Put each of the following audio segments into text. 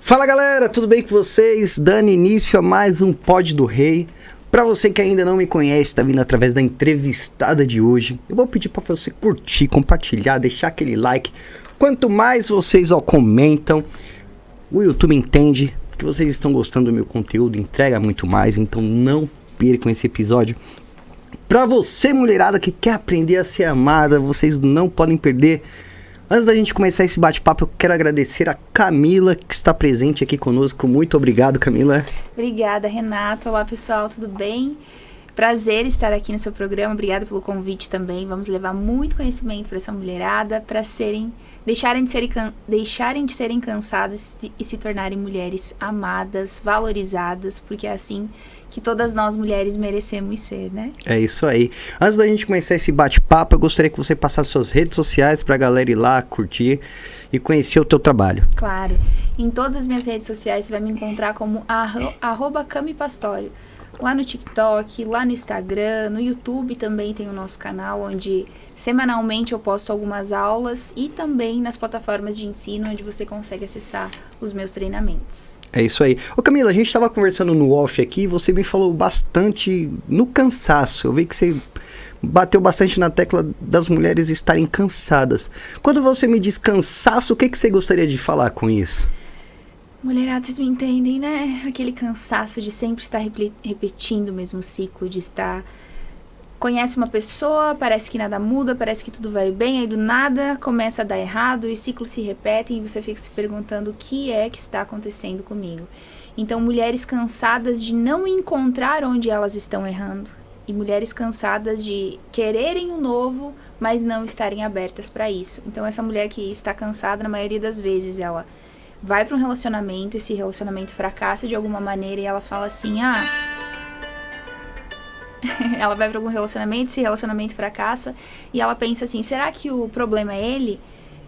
Fala galera, tudo bem com vocês? Dando início a mais um Pod do Rei. Pra você que ainda não me conhece, tá vindo através da entrevistada de hoje, eu vou pedir pra você curtir, compartilhar, deixar aquele like. Quanto mais vocês comentam, o YouTube entende que vocês estão gostando do meu conteúdo, entrega muito mais, então não percam esse episódio. Pra você, mulherada, que quer aprender a ser amada, vocês não podem perder. Antes da gente começar esse bate-papo, eu quero agradecer a Camila, que está presente aqui conosco. Muito obrigado, Camila. Obrigada, Renato. Olá, pessoal, tudo bem? Prazer estar aqui no seu programa. Obrigada pelo convite também. Vamos levar muito conhecimento para essa mulherada, para deixarem de serem cansadas e se tornarem mulheres amadas, valorizadas, porque é assim que todas nós mulheres merecemos ser, né? É isso aí. Antes da gente começar esse bate-papo, eu gostaria que você passasse suas redes sociais para a galera ir lá, curtir e conhecer o teu trabalho. Claro. Em todas as minhas redes sociais você vai me encontrar como @camipastório. Lá no TikTok, lá no Instagram, no YouTube também tem o nosso canal, onde semanalmente eu posto algumas aulas e também nas plataformas de ensino, onde você consegue acessar os meus treinamentos. É isso aí. Ô Camila, a gente estava conversando no off aqui e você me falou bastante no cansaço. Eu vi que você bateu bastante na tecla das mulheres estarem cansadas. Quando você me diz cansaço, o que você gostaria de falar com isso? Mulherada, vocês me entendem, né? Aquele cansaço de sempre estar repetindo o mesmo ciclo, de estar... Conhece uma pessoa, parece que nada muda, parece que tudo vai bem, aí do nada começa a dar errado, e ciclos se repetem e você fica se perguntando o que é que está acontecendo comigo. Então, mulheres cansadas de não encontrar onde elas estão errando. E mulheres cansadas de quererem o novo, mas não estarem abertas para isso. Então, essa mulher que está cansada, na maioria das vezes, ela vai para um relacionamento, esse relacionamento fracassa de alguma maneira e ela fala assim, ela vai para algum relacionamento, esse relacionamento fracassa e ela pensa assim, será que o problema é ele?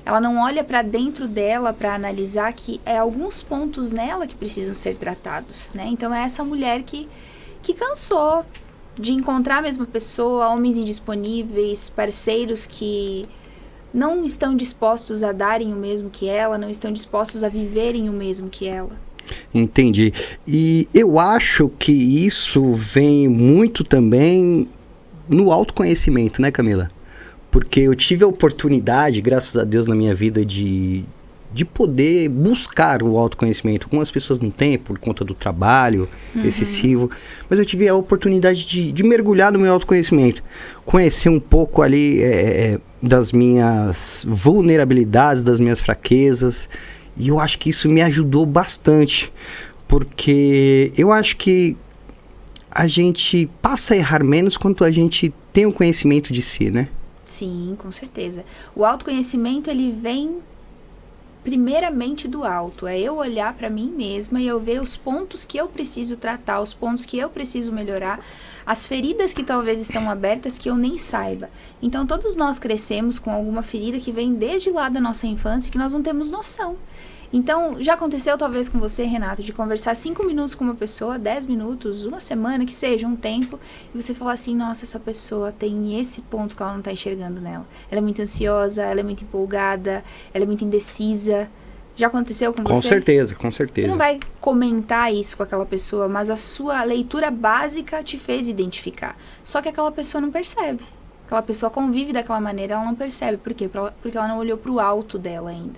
Ela não olha para dentro dela para analisar que é alguns pontos nela que precisam ser tratados, né? Então é essa mulher que cansou de encontrar a mesma pessoa, homens indisponíveis, parceiros que não estão dispostos a darem o mesmo que ela, não estão dispostos a viverem o mesmo que ela. Entendi. E eu acho que isso vem muito também no autoconhecimento, né, Camila? Porque eu tive a oportunidade, graças a Deus, na minha vida de poder buscar o autoconhecimento. Algumas pessoas não têm por conta do trabalho excessivo, mas eu tive a oportunidade de mergulhar no meu autoconhecimento. Conhecer um pouco ali das minhas vulnerabilidades, das minhas fraquezas. E eu acho que isso me ajudou bastante, porque eu acho que a gente passa a errar menos quando a gente tem o conhecimento de si, né? Sim, com certeza. O autoconhecimento, ele vem primeiramente do alto. É eu olhar para mim mesma e eu ver os pontos que eu preciso tratar, os pontos que eu preciso melhorar, as feridas que talvez estão abertas que eu nem saiba. Então, todos nós crescemos com alguma ferida que vem desde lá da nossa infância que nós não temos noção. Então, já aconteceu talvez com você, Renato, de conversar 5 minutos com uma pessoa, 10 minutos, uma semana, que seja um tempo, e você falar assim, nossa, essa pessoa tem esse ponto que ela não está enxergando nela. Ela é muito ansiosa, ela é muito empolgada, ela é muito indecisa. Já aconteceu com você? Com certeza, com certeza. Você não vai comentar isso com aquela pessoa, mas a sua leitura básica te fez identificar. Só que aquela pessoa não percebe. Aquela pessoa convive daquela maneira, ela não percebe. Por quê? Porque ela não olhou para o alto dela ainda.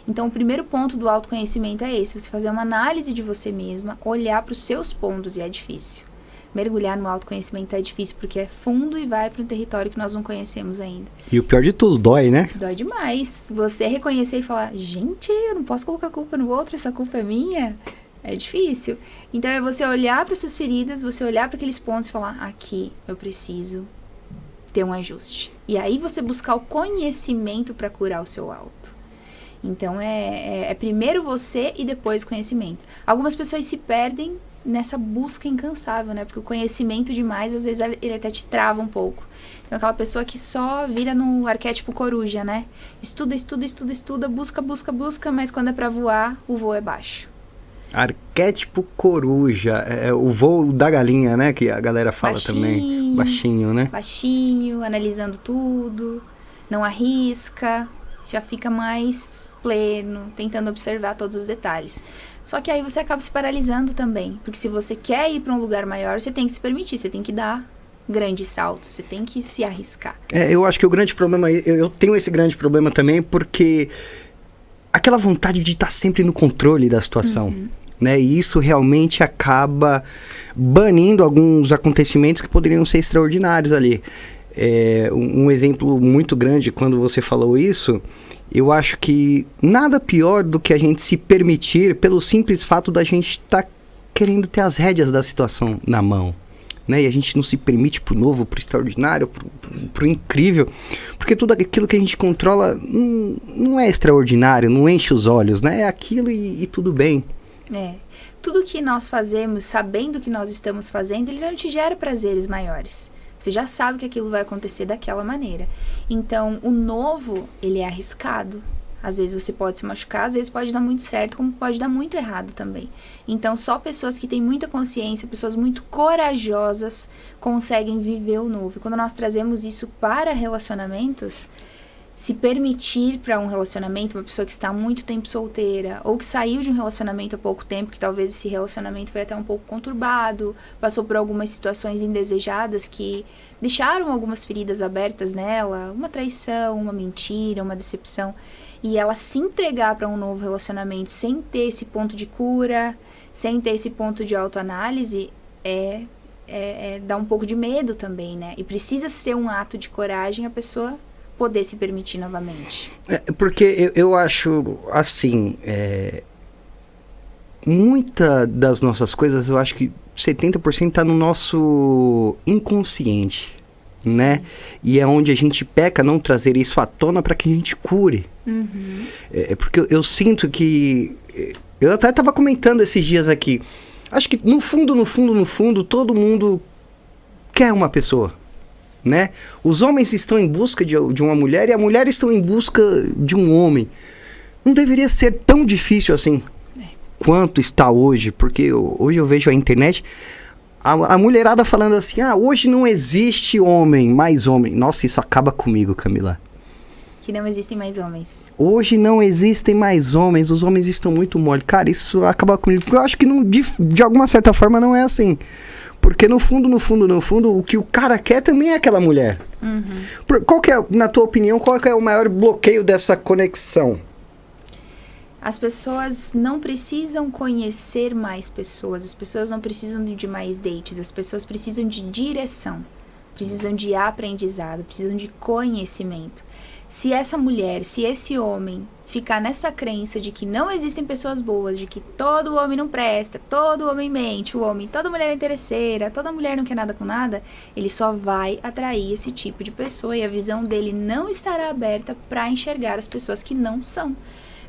Então, o primeiro ponto do autoconhecimento é esse, você fazer uma análise de você mesma, olhar para os seus pontos, e é difícil. Mergulhar no autoconhecimento é difícil, porque é fundo e vai para um território que nós não conhecemos ainda. E o pior de tudo, dói, né? Dói demais. Você reconhecer e falar, gente, eu não posso colocar a culpa no outro, essa culpa é minha. É difícil. Então, é você olhar para suas feridas, você olhar para aqueles pontos e falar, aqui eu preciso ter um ajuste. E aí você buscar o conhecimento para curar o seu auto. Então, é primeiro você e depois o conhecimento. Algumas pessoas se perdem nessa busca incansável, né? Porque o conhecimento demais, às vezes, ele até te trava um pouco. Então, aquela pessoa que só vira no arquétipo coruja, né? Estuda, busca, mas quando é pra voar, o voo é baixo. Arquétipo coruja, é o voo da galinha, né? Que a galera fala baixinho, também. Baixinho, né? Baixinho, analisando tudo, não arrisca, já fica mais pleno, tentando observar todos os detalhes. Só que aí você acaba se paralisando também, porque se você quer ir para um lugar maior, você tem que se permitir, você tem que dar grandes saltos, você tem que se arriscar. Eu acho que o grande problema, eu tenho esse grande problema também, porque aquela vontade de estar sempre no controle da situação, né? E isso realmente acaba banindo alguns acontecimentos que poderiam ser extraordinários ali. Um exemplo muito grande, quando você falou isso, eu acho que nada pior do que a gente se permitir pelo simples fato da gente estar querendo ter as rédeas da situação na mão, né? E a gente não se permite pro novo, pro extraordinário, pro incrível, porque tudo aquilo que a gente controla não é extraordinário, não enche os olhos, né? É aquilo e tudo bem. Tudo que nós fazemos, sabendo que nós estamos fazendo, ele não te gera prazeres maiores. Você já sabe que aquilo vai acontecer daquela maneira. Então, o novo, ele é arriscado. Às vezes você pode se machucar, às vezes pode dar muito certo, como pode dar muito errado também. Então, só pessoas que têm muita consciência, pessoas muito corajosas, conseguem viver o novo. E quando nós trazemos isso para relacionamentos, se permitir para um relacionamento, uma pessoa que está há muito tempo solteira, ou que saiu de um relacionamento há pouco tempo, que talvez esse relacionamento foi até um pouco conturbado, passou por algumas situações indesejadas que deixaram algumas feridas abertas nela, uma traição, uma mentira, uma decepção, e ela se entregar para um novo relacionamento sem ter esse ponto de cura, sem ter esse ponto de autoanálise, dá um pouco de medo também, né? E precisa ser um ato de coragem a pessoa poder se permitir novamente. Porque eu acho assim, muita das nossas coisas, eu acho que 70% está no nosso inconsciente, né? E é onde a gente peca não trazer isso à tona para que a gente cure. Porque eu sinto que... Eu até estava comentando esses dias aqui. Acho que no fundo, todo mundo quer uma pessoa, né? Os homens estão em busca de uma mulher e as mulheres estão em busca de um homem. Não deveria ser tão difícil assim quanto está hoje, porque hoje eu vejo a internet, a mulherada falando assim, hoje não existe homem, mais homem. Nossa, isso acaba comigo, Camila. Que não existem mais homens. Hoje não existem mais homens, os homens estão muito mole. Cara, isso acaba comigo, porque eu acho que de alguma certa forma não é assim. Porque no fundo, o que o cara quer também é aquela mulher. Qual que é, na tua opinião, qual que é o maior bloqueio dessa conexão? As pessoas não precisam conhecer mais pessoas, as pessoas não precisam de mais dates, as pessoas precisam de direção, precisam de aprendizado, precisam de conhecimento. Se essa mulher, se esse homem ficar nessa crença de que não existem pessoas boas, de que todo homem não presta, todo homem mente, toda mulher é interesseira, toda mulher não quer nada com nada, ele só vai atrair esse tipo de pessoa e a visão dele não estará aberta para enxergar as pessoas que não são.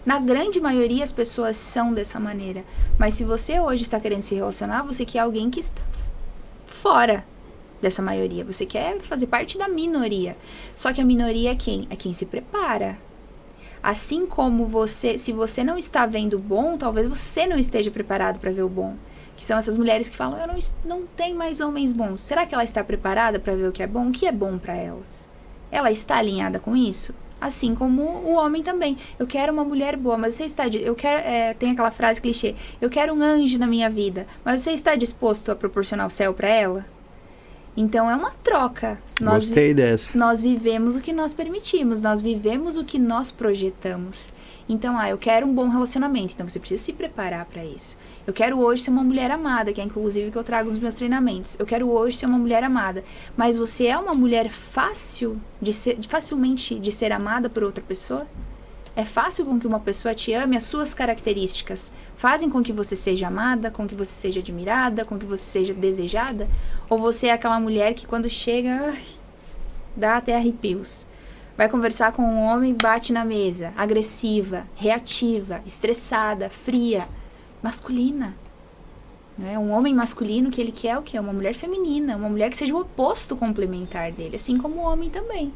Na grande maioria as pessoas são dessa maneira, mas se você hoje está querendo se relacionar, você quer alguém que está fora dessa maioria, você quer fazer parte da minoria. Só que a minoria é quem? É quem se prepara. Assim como você, se você não está vendo o bom, talvez você não esteja preparado para ver o bom. Que são essas mulheres que falam, eu não tenho mais homens bons. Será que ela está preparada para ver o que é bom? O que é bom para ela? Ela está alinhada com isso? Assim como o homem também. Eu quero uma mulher boa, mas você está... tem aquela frase clichê, eu quero um anjo na minha vida, mas você está disposto a proporcionar o céu para ela? Então é uma troca. Gostei dessa. Nós vivemos o que nós permitimos, nós vivemos o que nós projetamos. Então, eu quero um bom relacionamento, então você precisa se preparar para isso. Eu quero hoje ser uma mulher amada, que é inclusive o que eu trago nos meus treinamentos. Eu quero hoje ser uma mulher amada, mas você é uma mulher facilmente de ser amada por outra pessoa? É fácil com que uma pessoa te ame, as suas características fazem com que você seja amada, com que você seja admirada, com que você seja desejada? Ou você é aquela mulher que quando chega, dá até arrepios? Vai conversar com um homem, bate na mesa, agressiva, reativa, estressada, fria, masculina. Né? Um homem masculino que ele quer o quê? Uma mulher feminina, uma mulher que seja o oposto complementar dele, assim como o homem também.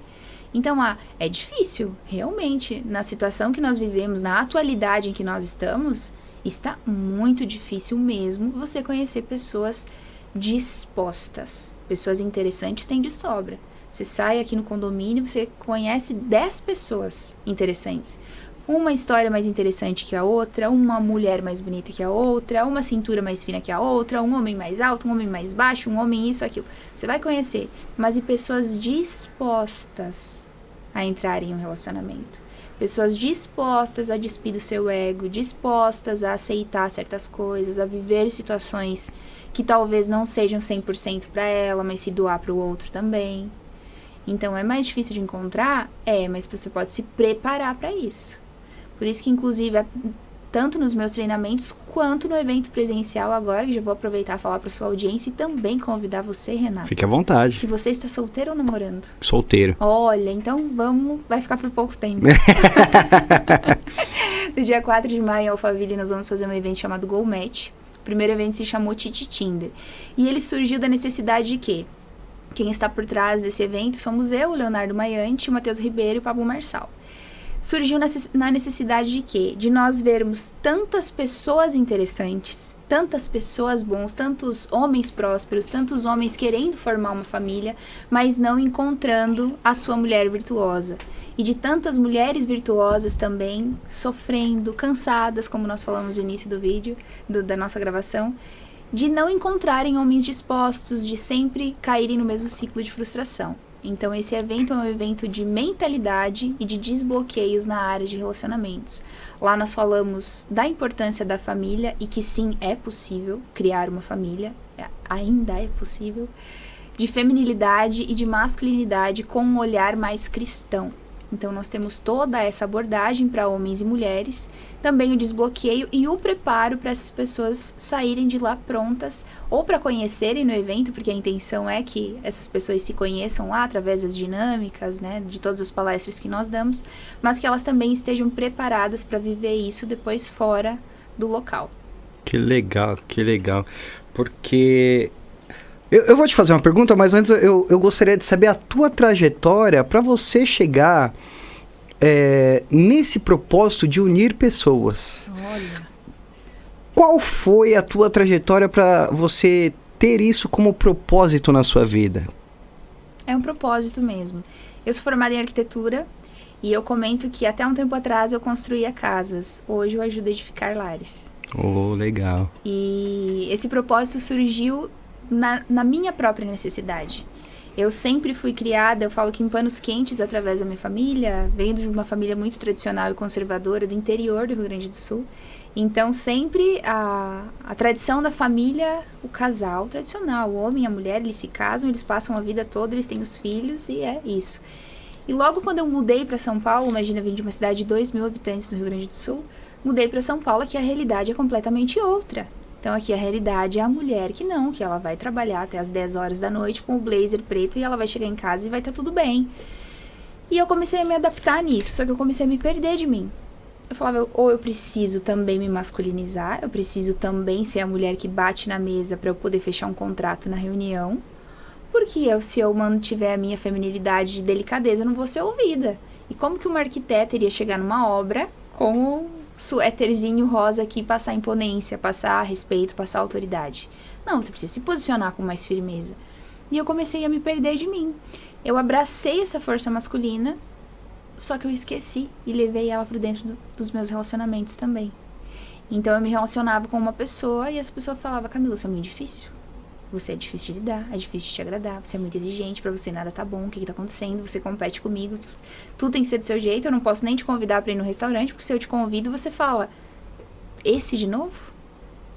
Então, é difícil, realmente, na situação que nós vivemos, na atualidade em que nós estamos, está muito difícil mesmo você conhecer pessoas dispostas. Pessoas interessantes tem de sobra. Você sai aqui no condomínio, você conhece 10 pessoas interessantes. Uma história mais interessante que a outra, uma mulher mais bonita que a outra, uma cintura mais fina que a outra, um homem mais alto, um homem mais baixo, um homem isso, aquilo. Você vai conhecer, mas e pessoas dispostas a entrar em um relacionamento. Pessoas dispostas a despir do seu ego, dispostas a aceitar certas coisas, a viver situações que talvez não sejam 100% para ela, mas se doar para o outro também. Então, é mais difícil de encontrar? Mas você pode se preparar para isso. Por isso que, inclusive, tanto nos meus treinamentos, quanto no evento presencial agora, que já vou aproveitar e falar para sua audiência e também convidar você, Renato. Fique à vontade. Que você está solteiro ou namorando? Solteiro. Olha, então vai ficar por pouco tempo. No dia 4 de maio, em Alphaville, nós vamos fazer um evento chamado Go Match. O primeiro evento se chamou Titi Tinder. E ele surgiu da necessidade de quê? Quem está por trás desse evento somos eu, o Leonardo Maiante, o Matheus Ribeiro e o Pablo Marçal. Surgiu na necessidade de quê? De nós vermos tantas pessoas interessantes, tantas pessoas bons, tantos homens prósperos, tantos homens querendo formar uma família, mas não encontrando a sua mulher virtuosa. E de tantas mulheres virtuosas também sofrendo, cansadas, como nós falamos no início do vídeo, da nossa gravação, de não encontrarem homens dispostos, de sempre caírem no mesmo ciclo de frustração. Então, esse evento é um evento de mentalidade e de desbloqueios na área de relacionamentos. Lá nós falamos da importância da família e que sim, é possível criar uma família, ainda é possível, de feminilidade e de masculinidade com um olhar mais cristão. Então, nós temos toda essa abordagem para homens e mulheres, também o desbloqueio e o preparo para essas pessoas saírem de lá prontas, ou para conhecerem no evento, porque a intenção é que essas pessoas se conheçam lá através das dinâmicas, né, de todas as palestras que nós damos, mas que elas também estejam preparadas para viver isso depois fora do local. Que legal, que legal. Porque... Eu vou te fazer uma pergunta, mas antes eu gostaria de saber a tua trajetória para você chegar nesse propósito de unir pessoas. Olha. Qual foi a tua trajetória para você ter isso como propósito na sua vida? É um propósito mesmo. Eu sou formada em arquitetura e eu comento que até um tempo atrás eu construía casas. Hoje eu ajudo a edificar lares. Oh, legal. E esse propósito surgiu na minha própria necessidade. Eu sempre fui criada, eu falo que em panos quentes através da minha família, venho de uma família muito tradicional e conservadora do interior do Rio Grande do Sul. Então sempre a tradição da família, o casal tradicional, o homem e a mulher, eles se casam, eles passam a vida toda, eles têm os filhos e é isso. E logo quando eu mudei para São Paulo, imagina, eu vim de uma cidade de 2.000 habitantes no Rio Grande do Sul, mudei para São Paulo, que a realidade é completamente outra. Então aqui a realidade é a mulher que ela vai trabalhar até as 10 horas da noite com o blazer preto e ela vai chegar em casa e vai estar tudo bem. E eu comecei a me adaptar nisso, só que eu comecei a me perder de mim. Eu falava, ou eu preciso também me masculinizar, eu preciso também ser a mulher que bate na mesa para eu poder fechar um contrato na reunião, porque se eu mantiver a minha feminilidade de delicadeza, eu não vou ser ouvida. E como que uma arquiteta iria chegar numa obra com o suéterzinho rosa aqui, passar imponência, passar respeito, passar autoridade? Não, você precisa se posicionar com mais firmeza. E eu comecei a me perder de mim. Eu abracei essa força masculina, só que eu esqueci e levei ela para dentro dos meus relacionamentos também. Então eu me relacionava com uma pessoa e essa pessoa falava, Camila, isso é muito difícil. Você é difícil de lidar, é difícil de te agradar, você é muito exigente, pra você nada tá bom, o que tá acontecendo, você compete comigo, tudo tem que ser do seu jeito, eu não posso nem te convidar pra ir no restaurante, porque se eu te convido, você fala, esse de novo?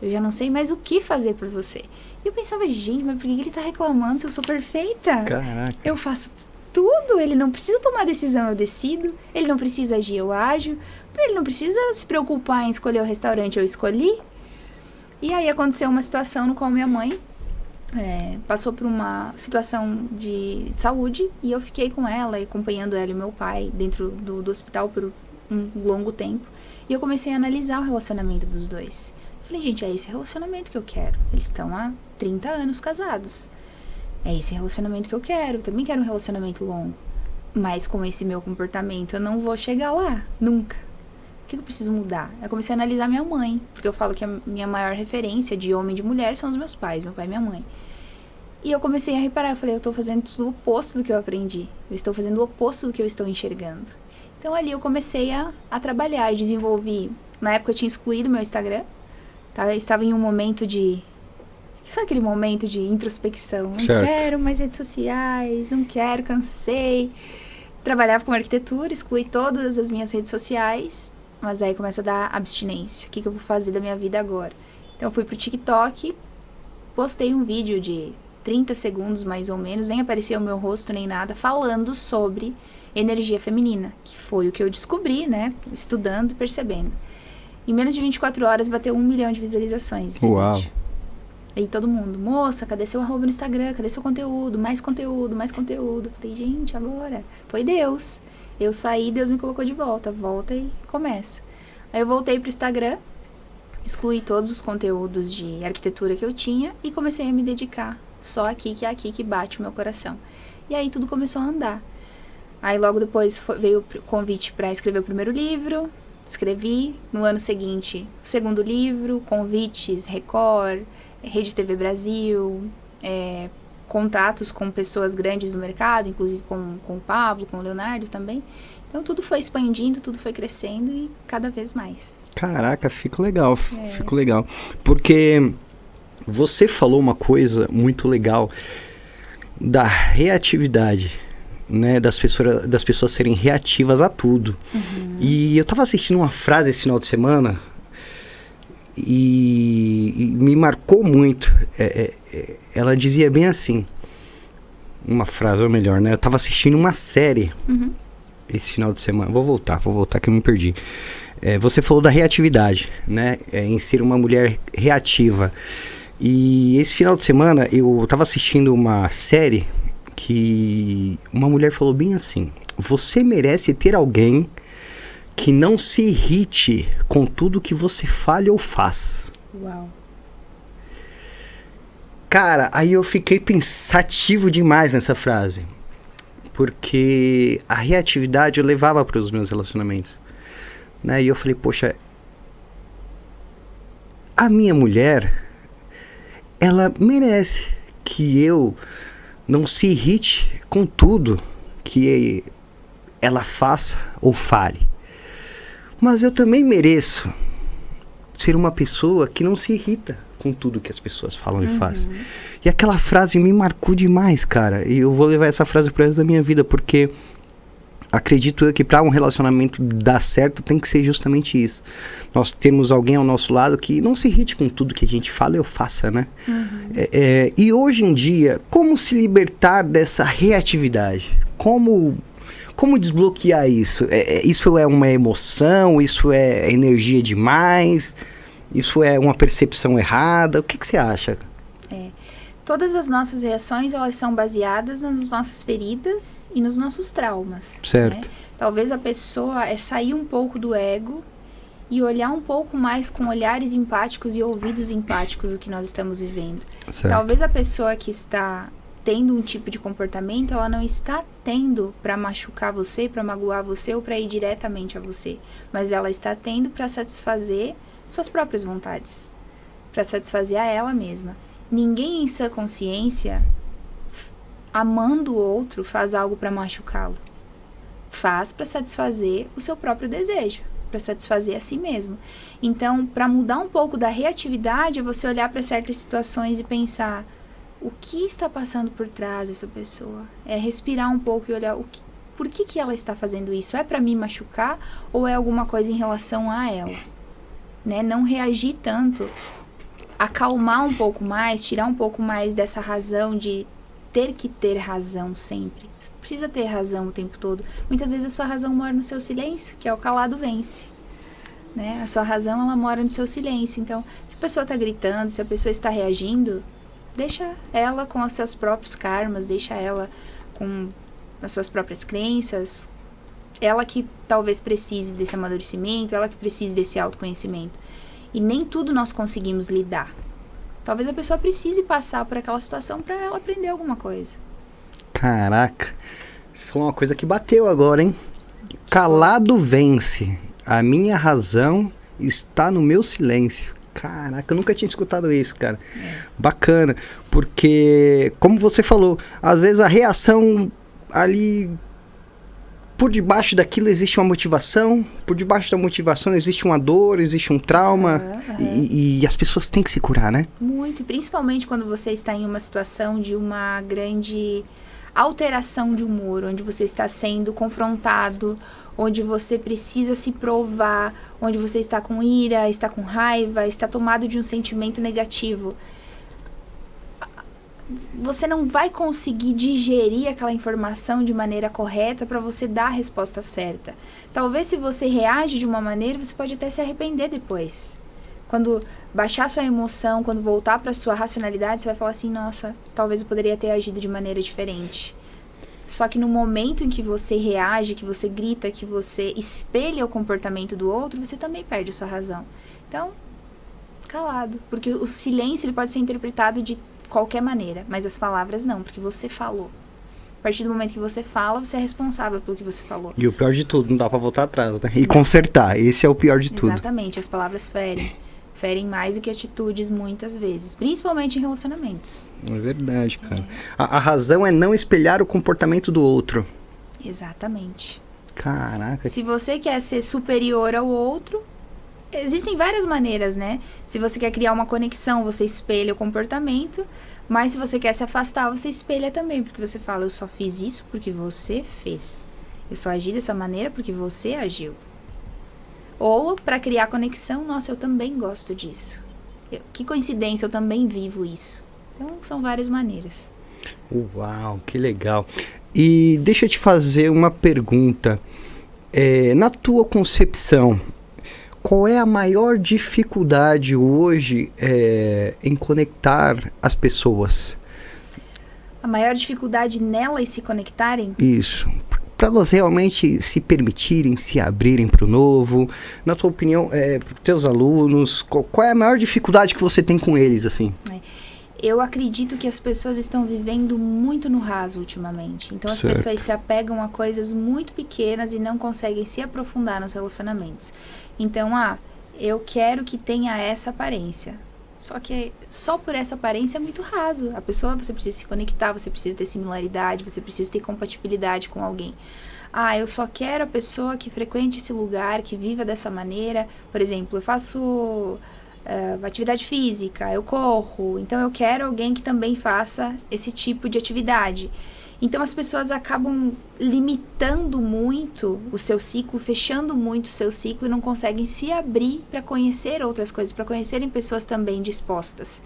Eu já não sei mais o que fazer por você. E eu pensava, gente, mas por que ele tá reclamando se eu sou perfeita? Caraca. Eu faço tudo, ele não precisa tomar decisão, eu decido, ele não precisa agir, eu ajo, ele não precisa se preocupar em escolher o restaurante, eu escolhi. E aí aconteceu uma situação no qual minha mãe passou por uma situação de saúde e eu fiquei com ela e acompanhando ela e meu pai dentro do hospital por um longo tempo. E eu comecei a analisar o relacionamento dos dois. Falei, gente, é esse relacionamento que eu quero. Eles estão há 30 anos casados. É esse relacionamento que eu quero. Eu também quero um relacionamento longo. Mas com esse meu comportamento eu não vou chegar lá, nunca. O que eu preciso mudar? Eu comecei a analisar minha mãe, porque eu falo que a minha maior referência de homem e de mulher são os meus pais, meu pai e minha mãe. E eu comecei a reparar, eu falei, eu estou fazendo tudo o oposto do que eu aprendi. Eu estou fazendo o oposto do que eu estou enxergando. Então ali eu comecei a trabalhar e desenvolvi. Na época eu tinha excluído meu Instagram. Tá? Eu estava em um momento de... Sabe aquele momento de introspecção? Não quero mais redes sociais, não quero, cansei. Trabalhava com arquitetura, excluí todas as minhas redes sociais. Mas aí começa a dar abstinência. O que eu vou fazer da minha vida agora? Então eu fui pro TikTok, postei um vídeo de 30 segundos mais ou menos, nem aparecia o meu rosto nem nada, falando sobre energia feminina, que foi o que eu descobri, né, estudando e percebendo. Em menos de 24 horas bateu 1 milhão de visualizações esse vídeo. E todo mundo, moça, cadê seu arroba no Instagram? Cadê seu conteúdo? Mais conteúdo, mais conteúdo. Falei, gente, agora foi Deus. Eu saí, Deus me colocou de volta. Volta e começa. Aí eu voltei pro Instagram, excluí todos os conteúdos de arquitetura que eu tinha e comecei a me dedicar só aqui, que é aqui que bate o meu coração. E aí tudo começou a andar. Aí logo depois veio o convite para escrever o primeiro livro, escrevi. No ano seguinte, o segundo livro, convites, Record, Rede TV Brasil, contatos com pessoas grandes do mercado, inclusive com o Pablo, com o Leonardo também. Então tudo foi expandindo, tudo foi crescendo e cada vez mais. Caraca, fico legal. Porque você falou uma coisa muito legal da reatividade, né? Das pessoas serem reativas a tudo. Uhum. E eu tava assistindo uma frase esse final de semana e me marcou muito. Ela dizia bem assim, uma frase, ou melhor, né? Eu tava assistindo uma série esse final de semana. Vou voltar que eu me perdi. Você falou da reatividade, né? Em ser uma mulher reativa. E esse final de semana eu tava assistindo uma série que uma mulher falou bem assim: você merece ter alguém que não se irrite com tudo que você fale ou faz. Uau. Cara, aí eu fiquei pensativo demais nessa frase. Porque a reatividade eu levava para os meus relacionamentos. Né? E eu falei, poxa, a minha mulher, ela merece que eu não se irrite com tudo que ela faça ou fale. Mas eu também mereço ser uma pessoa que não se irrita com tudo que as pessoas falam e fazem. E aquela frase me marcou demais, cara. E eu vou levar essa frase pro resto da minha vida, porque acredito eu que para um relacionamento dar certo tem que ser justamente isso. Nós temos alguém ao nosso lado que não se irrite com tudo que a gente fala ou faça, né? E hoje em dia, como se libertar dessa reatividade? Como desbloquear isso? Isso é uma emoção? Isso é energia demais? Isso é uma percepção errada? O que você acha? Todas as nossas reações, elas são baseadas nas nossas feridas e nos nossos traumas. Certo. Né? Talvez a pessoa sair um pouco do ego e olhar um pouco mais com olhares empáticos e ouvidos empáticos o que nós estamos vivendo. Certo. Talvez a pessoa que está tendo um tipo de comportamento, ela não está tendo para machucar você, para magoar você ou para ir diretamente a você. Mas ela está tendo para satisfazer suas próprias vontades. Para satisfazer a ela mesma. Ninguém em sua consciência, amando o outro, faz algo para machucá-lo. Faz para satisfazer o seu próprio desejo, para satisfazer a si mesmo. Então, para mudar um pouco da reatividade, é você olhar para certas situações e pensar: o que está passando por trás dessa pessoa? É respirar um pouco e olhar por que ela está fazendo isso? É para me machucar ou é alguma coisa em relação a ela? Né? Não reagir tanto. Acalmar um pouco mais, tirar um pouco mais dessa razão de ter que ter razão sempre. Você não precisa ter razão o tempo todo. Muitas vezes a sua razão mora no seu silêncio, que é o calado vence. Né? A sua razão, ela mora no seu silêncio. Então, se a pessoa está gritando, se a pessoa está reagindo, deixa ela com os seus próprios karmas, deixa ela com as suas próprias crenças. Ela que talvez precise desse amadurecimento, ela que precise desse autoconhecimento. E nem tudo nós conseguimos lidar. Talvez a pessoa precise passar por aquela situação para ela aprender alguma coisa. Caraca, você falou uma coisa que bateu agora, hein? Calado vence. A minha razão está no meu silêncio. Caraca, eu nunca tinha escutado isso, cara. Bacana, porque, como você falou, às vezes a reação ali, por debaixo daquilo existe uma motivação, por debaixo da motivação existe uma dor, existe um trauma, e as pessoas têm que se curar, né? Muito, e principalmente quando você está em uma situação de uma grande alteração de humor, onde você está sendo confrontado, onde você precisa se provar, onde você está com ira, está com raiva, está tomado de um sentimento negativo. Você não vai conseguir digerir aquela informação de maneira correta para você dar a resposta certa. Talvez se você reage de uma maneira, você pode até se arrepender depois. Quando baixar sua emoção, quando voltar para sua racionalidade, você vai falar assim, nossa, talvez eu poderia ter agido de maneira diferente. Só que no momento em que você reage, que você grita, que você espelha o comportamento do outro, você também perde a sua razão. Então, calado. Porque o silêncio ele pode ser interpretado de qualquer maneira, mas as palavras não, porque você falou. A partir do momento que você fala, você é responsável pelo que você falou. E o pior de tudo, não dá pra voltar atrás, né? E consertar, esse é o pior de tudo. Exatamente, as palavras ferem. Ferem mais do que atitudes muitas vezes, principalmente em relacionamentos. É verdade, cara. A razão é não espelhar o comportamento do outro. Exatamente. Caraca. Se você quer ser superior ao outro, existem várias maneiras, né? Se você quer criar uma conexão, você espelha o comportamento, mas se você quer se afastar, você espelha também, porque você fala, eu só fiz isso porque você fez. Eu só agi dessa maneira porque você agiu. Ou, para criar conexão, nossa, eu também gosto disso. Que coincidência, eu também vivo isso. Então, são várias maneiras. Uau, que legal. E deixa eu te fazer uma pergunta. Na tua concepção, qual é a maior dificuldade hoje em conectar as pessoas? A maior dificuldade nelas se conectarem? Isso. Para elas realmente se permitirem, se abrirem para o novo. Na tua opinião, para os teus alunos, qual é a maior dificuldade que você tem com eles, assim? Eu acredito que as pessoas estão vivendo muito no raso ultimamente. Então, as pessoas se apegam a coisas muito pequenas e não conseguem se aprofundar nos relacionamentos. Então, eu quero que tenha essa aparência. Só que só por essa aparência é muito raso. A pessoa, você precisa se conectar, você precisa ter similaridade, você precisa ter compatibilidade com alguém. Eu só quero a pessoa que frequente esse lugar, que viva dessa maneira. Por exemplo, eu faço atividade física, eu corro. Então, eu quero alguém que também faça esse tipo de atividade. Então, as pessoas acabam limitando muito o seu ciclo, fechando muito o seu ciclo e não conseguem se abrir para conhecer outras coisas, para conhecerem pessoas também dispostas.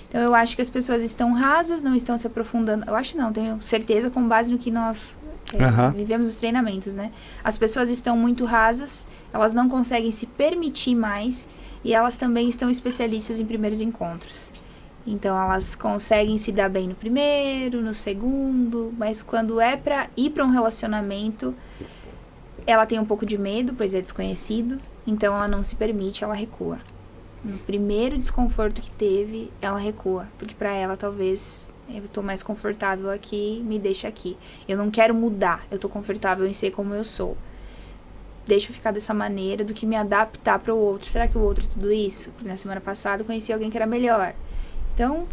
Então, eu acho que as pessoas estão rasas, não estão se aprofundando. Eu acho não, tenho certeza com base no que nós vivemos os treinamentos, né? As pessoas estão muito rasas, elas não conseguem se permitir mais e elas também estão especialistas em primeiros encontros. Então, elas conseguem se dar bem no primeiro, no segundo, mas quando é para ir para um relacionamento, ela tem um pouco de medo, pois é desconhecido, então ela não se permite, ela recua. No primeiro desconforto que teve, ela recua, porque para ela talvez, eu tô mais confortável aqui, me deixa aqui. Eu não quero mudar, eu tô confortável em ser como eu sou. Deixa eu ficar dessa maneira do que me adaptar para o outro. Será que o outro é tudo isso? Porque na semana passada eu conheci alguém que era melhor. Então,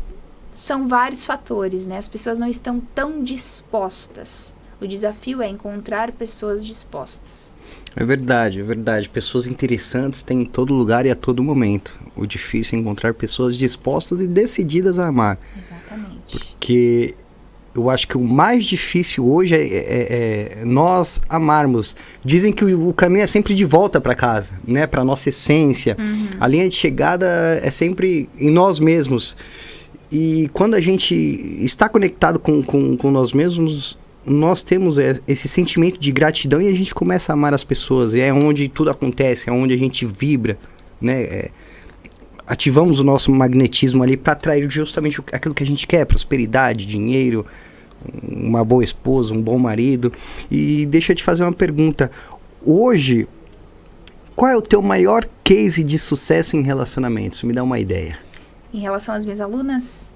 são vários fatores, né? As pessoas não estão tão dispostas. O desafio é encontrar pessoas dispostas. É verdade, é verdade. Pessoas interessantes tem em todo lugar e a todo momento. O difícil é encontrar pessoas dispostas e decididas a amar. Exatamente. Porque eu acho que o mais difícil hoje é nós amarmos. Dizem que o caminho é sempre de volta para casa, né? Para nossa essência. A linha de chegada é sempre em nós mesmos. E quando a gente está conectado com nós mesmos, nós temos esse sentimento de gratidão e a gente começa a amar as pessoas. E é onde tudo acontece, é onde a gente vibra, né? Ativamos o nosso magnetismo ali para atrair justamente aquilo que a gente quer, prosperidade, dinheiro, uma boa esposa, um bom marido. E deixa eu te fazer uma pergunta. Hoje, qual é o teu maior case de sucesso em relacionamentos? Me dá uma ideia. Em relação às minhas alunas,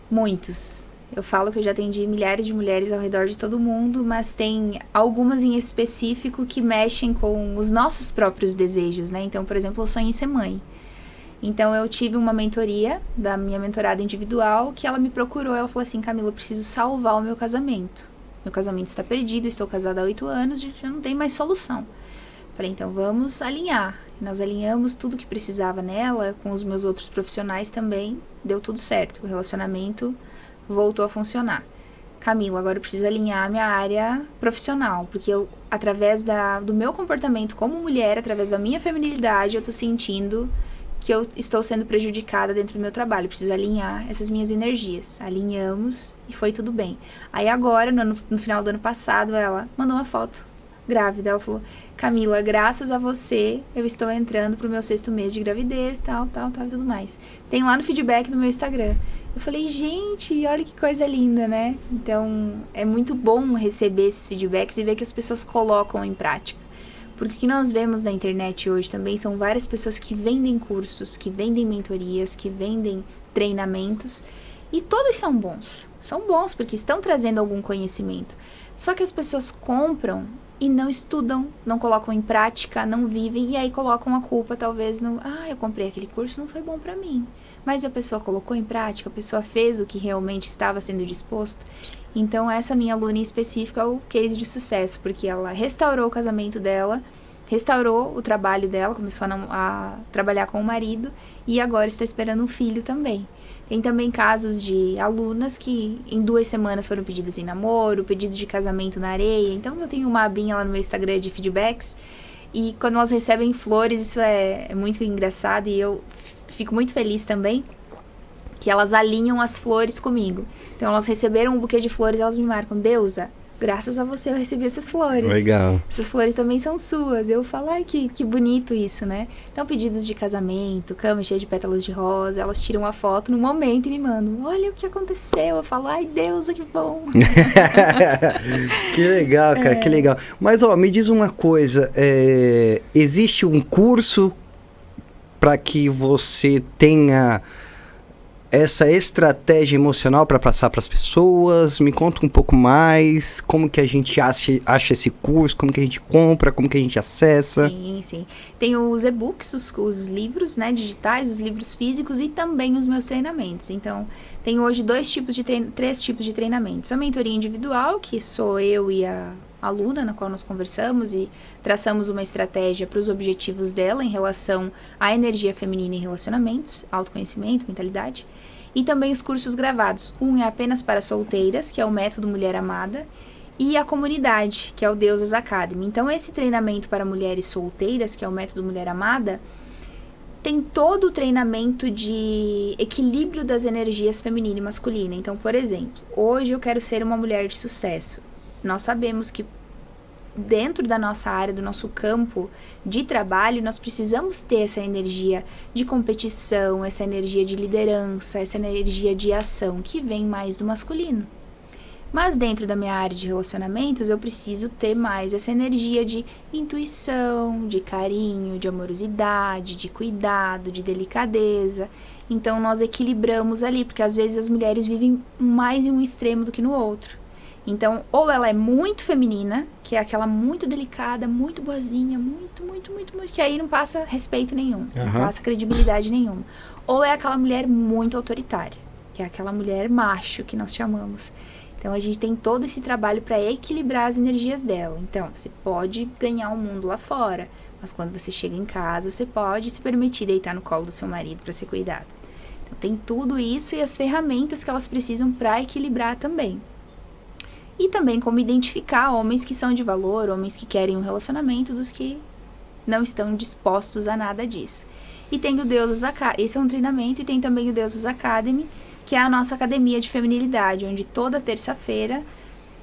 muitos. Eu falo que eu já atendi milhares de mulheres ao redor de todo mundo, mas tem algumas em específico que mexem com os nossos próprios desejos, né? Então, por exemplo, eu sonho em ser mãe. Então, eu tive uma mentoria da minha mentorada individual que ela me procurou. Ela falou assim, Camila, eu preciso salvar o meu casamento. Meu casamento está perdido, estou casada há 8 anos, já não tem mais solução. Falei, então vamos alinhar. Nós alinhamos tudo que precisava nela, com os meus outros profissionais também, deu tudo certo. O relacionamento voltou a funcionar. Camila, agora eu preciso alinhar minha área profissional, porque eu, através do meu comportamento como mulher, através da minha feminilidade, eu tô sentindo que eu estou sendo prejudicada dentro do meu trabalho. Eu preciso alinhar essas minhas energias. Alinhamos e foi tudo bem. Aí agora, no final do ano passado, ela mandou uma foto grávida. Ela falou, Camila, graças a você, eu estou entrando pro meu 6º mês de gravidez, tal, e tudo mais. Tem lá no feedback do meu Instagram. Eu falei, gente, olha que coisa linda, né? Então, é muito bom receber esses feedbacks e ver que as pessoas colocam em prática. Porque o que nós vemos na internet hoje também são várias pessoas que vendem cursos, que vendem mentorias, que vendem treinamentos. E todos são bons. São bons porque estão trazendo algum conhecimento. Só que as pessoas compram e não estudam, não colocam em prática, não vivem. E aí colocam a culpa talvez no... eu comprei aquele curso, não foi bom pra mim. Mas a pessoa colocou em prática, a pessoa fez o que realmente estava sendo disposto. Então, essa minha aluna em específico é o case de sucesso, porque ela restaurou o casamento dela, restaurou o trabalho dela, começou a trabalhar com o marido e agora está esperando um filho também. Tem também casos de alunas que em 2 semanas foram pedidas em namoro, pedidos de casamento na areia. Então, eu tenho uma abinha lá no meu Instagram de feedbacks e quando elas recebem flores, isso é muito engraçado e eu fico muito feliz também, que elas alinham as flores comigo. Então, elas receberam um buquê de flores e elas me marcam, Deusa, graças a você eu recebi essas flores. Legal. Essas flores também são suas. Eu falo, que bonito isso, né? Então, pedidos de casamento, cama cheia de pétalas de rosa, elas tiram a foto no momento e me mandam, olha o que aconteceu. Eu falo, Deusa, que bom. Que legal, cara, que legal. Mas, me diz uma coisa, existe um curso para que você tenha essa estratégia emocional para passar para as pessoas? Me conta um pouco mais, como que a gente acha esse curso, como que a gente compra, como que a gente acessa? Sim. Tem os e-books, os livros, né, digitais, os livros físicos e também os meus treinamentos. Então, tem hoje 3 tipos de treinamentos. A mentoria individual, que sou eu e a aluna, na qual nós conversamos e traçamos uma estratégia para os objetivos dela em relação à energia feminina em relacionamentos, autoconhecimento, mentalidade. E também os cursos gravados. Um é apenas para solteiras, que é o Método Mulher Amada, e a comunidade, que é o Deusas Academy. Então, esse treinamento para mulheres solteiras, que é o Método Mulher Amada, tem todo o treinamento de equilíbrio das energias feminina e masculina. Então, por exemplo, hoje eu quero ser uma mulher de sucesso. Nós sabemos que dentro da nossa área, do nosso campo de trabalho, nós precisamos ter essa energia de competição, essa energia de liderança, essa energia de ação que vem mais do masculino. Mas dentro da minha área de relacionamentos, eu preciso ter mais essa energia de intuição, de carinho, de amorosidade, de cuidado, de delicadeza. Então, nós equilibramos ali, porque às vezes as mulheres vivem mais em um extremo do que no outro. Então, ou ela é muito feminina, que é aquela muito delicada, muito boazinha, muito, que aí não passa respeito nenhum, não passa credibilidade nenhuma. Ou é aquela mulher muito autoritária, que é aquela mulher macho que nós chamamos. Então, a gente tem todo esse trabalho para equilibrar as energias dela. Então, você pode ganhar o mundo lá fora, mas quando você chega em casa, você pode se permitir deitar no colo do seu marido para ser cuidado. Então, tem tudo isso e as ferramentas que elas precisam para equilibrar também. E também como identificar homens que são de valor, homens que querem um relacionamento, dos que não estão dispostos a nada disso. E tem o Deusas Academy, esse é um treinamento, e tem também o Deusas Academy, que é a nossa academia de feminilidade, onde toda terça-feira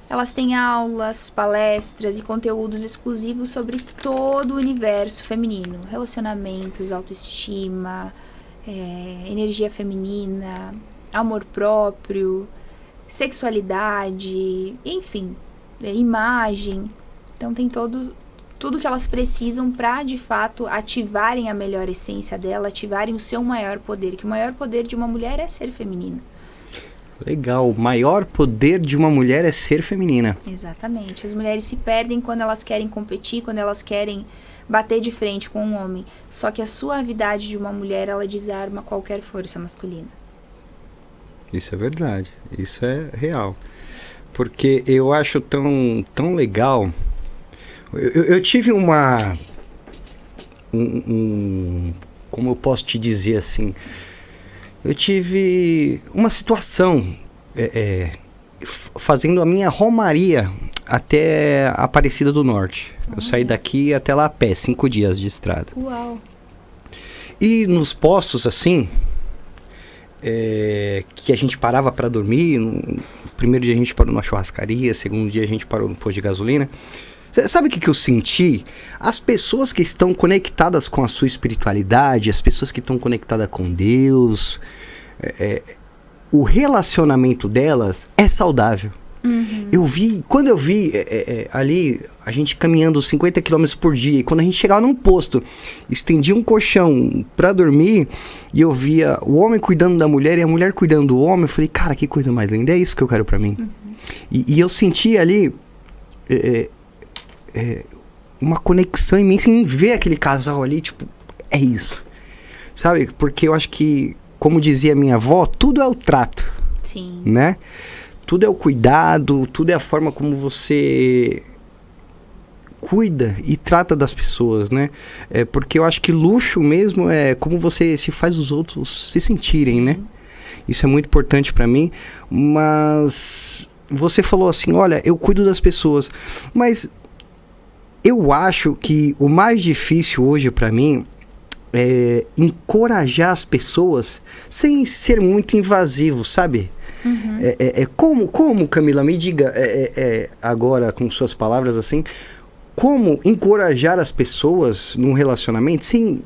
elas têm aulas, palestras e conteúdos exclusivos sobre todo o universo feminino. Relacionamentos, autoestima, energia feminina, amor próprio, sexualidade, enfim, imagem. Então tem tudo que elas precisam para, de fato, ativarem a melhor essência dela, ativarem o seu maior poder, que o maior poder de uma mulher é ser feminina. Legal. O maior poder de uma mulher é ser feminina. Exatamente. As mulheres se perdem quando elas querem competir, quando elas querem bater de frente com um homem. Só que a suavidade de uma mulher, ela desarma qualquer força masculina. Isso é verdade. Isso é real. Porque eu acho tão legal. Eu tive como eu posso te dizer assim? Eu tive uma situação fazendo a minha romaria até Aparecida do Norte. Eu saí daqui até lá a pé, 5 dias de estrada. Uau! E nos postos assim, que a gente parava para dormir, no primeiro dia a gente parou numa churrascaria, segundo dia a gente parou no posto de gasolina. Sabe o que eu senti? As pessoas que estão conectadas com a sua espiritualidade, as pessoas que estão conectadas com Deus, o relacionamento delas é saudável. Uhum. Quando eu vi ali, a gente caminhando 50 km por dia, e quando a gente chegava num posto, estendia um colchão pra dormir, e eu via o homem cuidando da mulher e a mulher cuidando do homem, eu falei, cara, que coisa mais linda, é isso que eu quero pra mim. Uhum. E eu senti ali uma conexão imensa em ver aquele casal ali, tipo, é isso. Sabe? Porque eu acho que, como dizia minha avó, tudo é o trato. Sim. Né? Tudo é o cuidado, tudo é a forma como você cuida e trata das pessoas, né? Porque eu acho que luxo mesmo é como você se faz os outros se sentirem, né? Isso é muito importante pra mim, mas você falou assim, olha, eu cuido das pessoas, mas eu acho que o mais difícil hoje pra mim é encorajar as pessoas sem ser muito invasivo, sabe? Uhum. Como, Camila, me diga agora com suas palavras assim, como encorajar as pessoas num relacionamento sem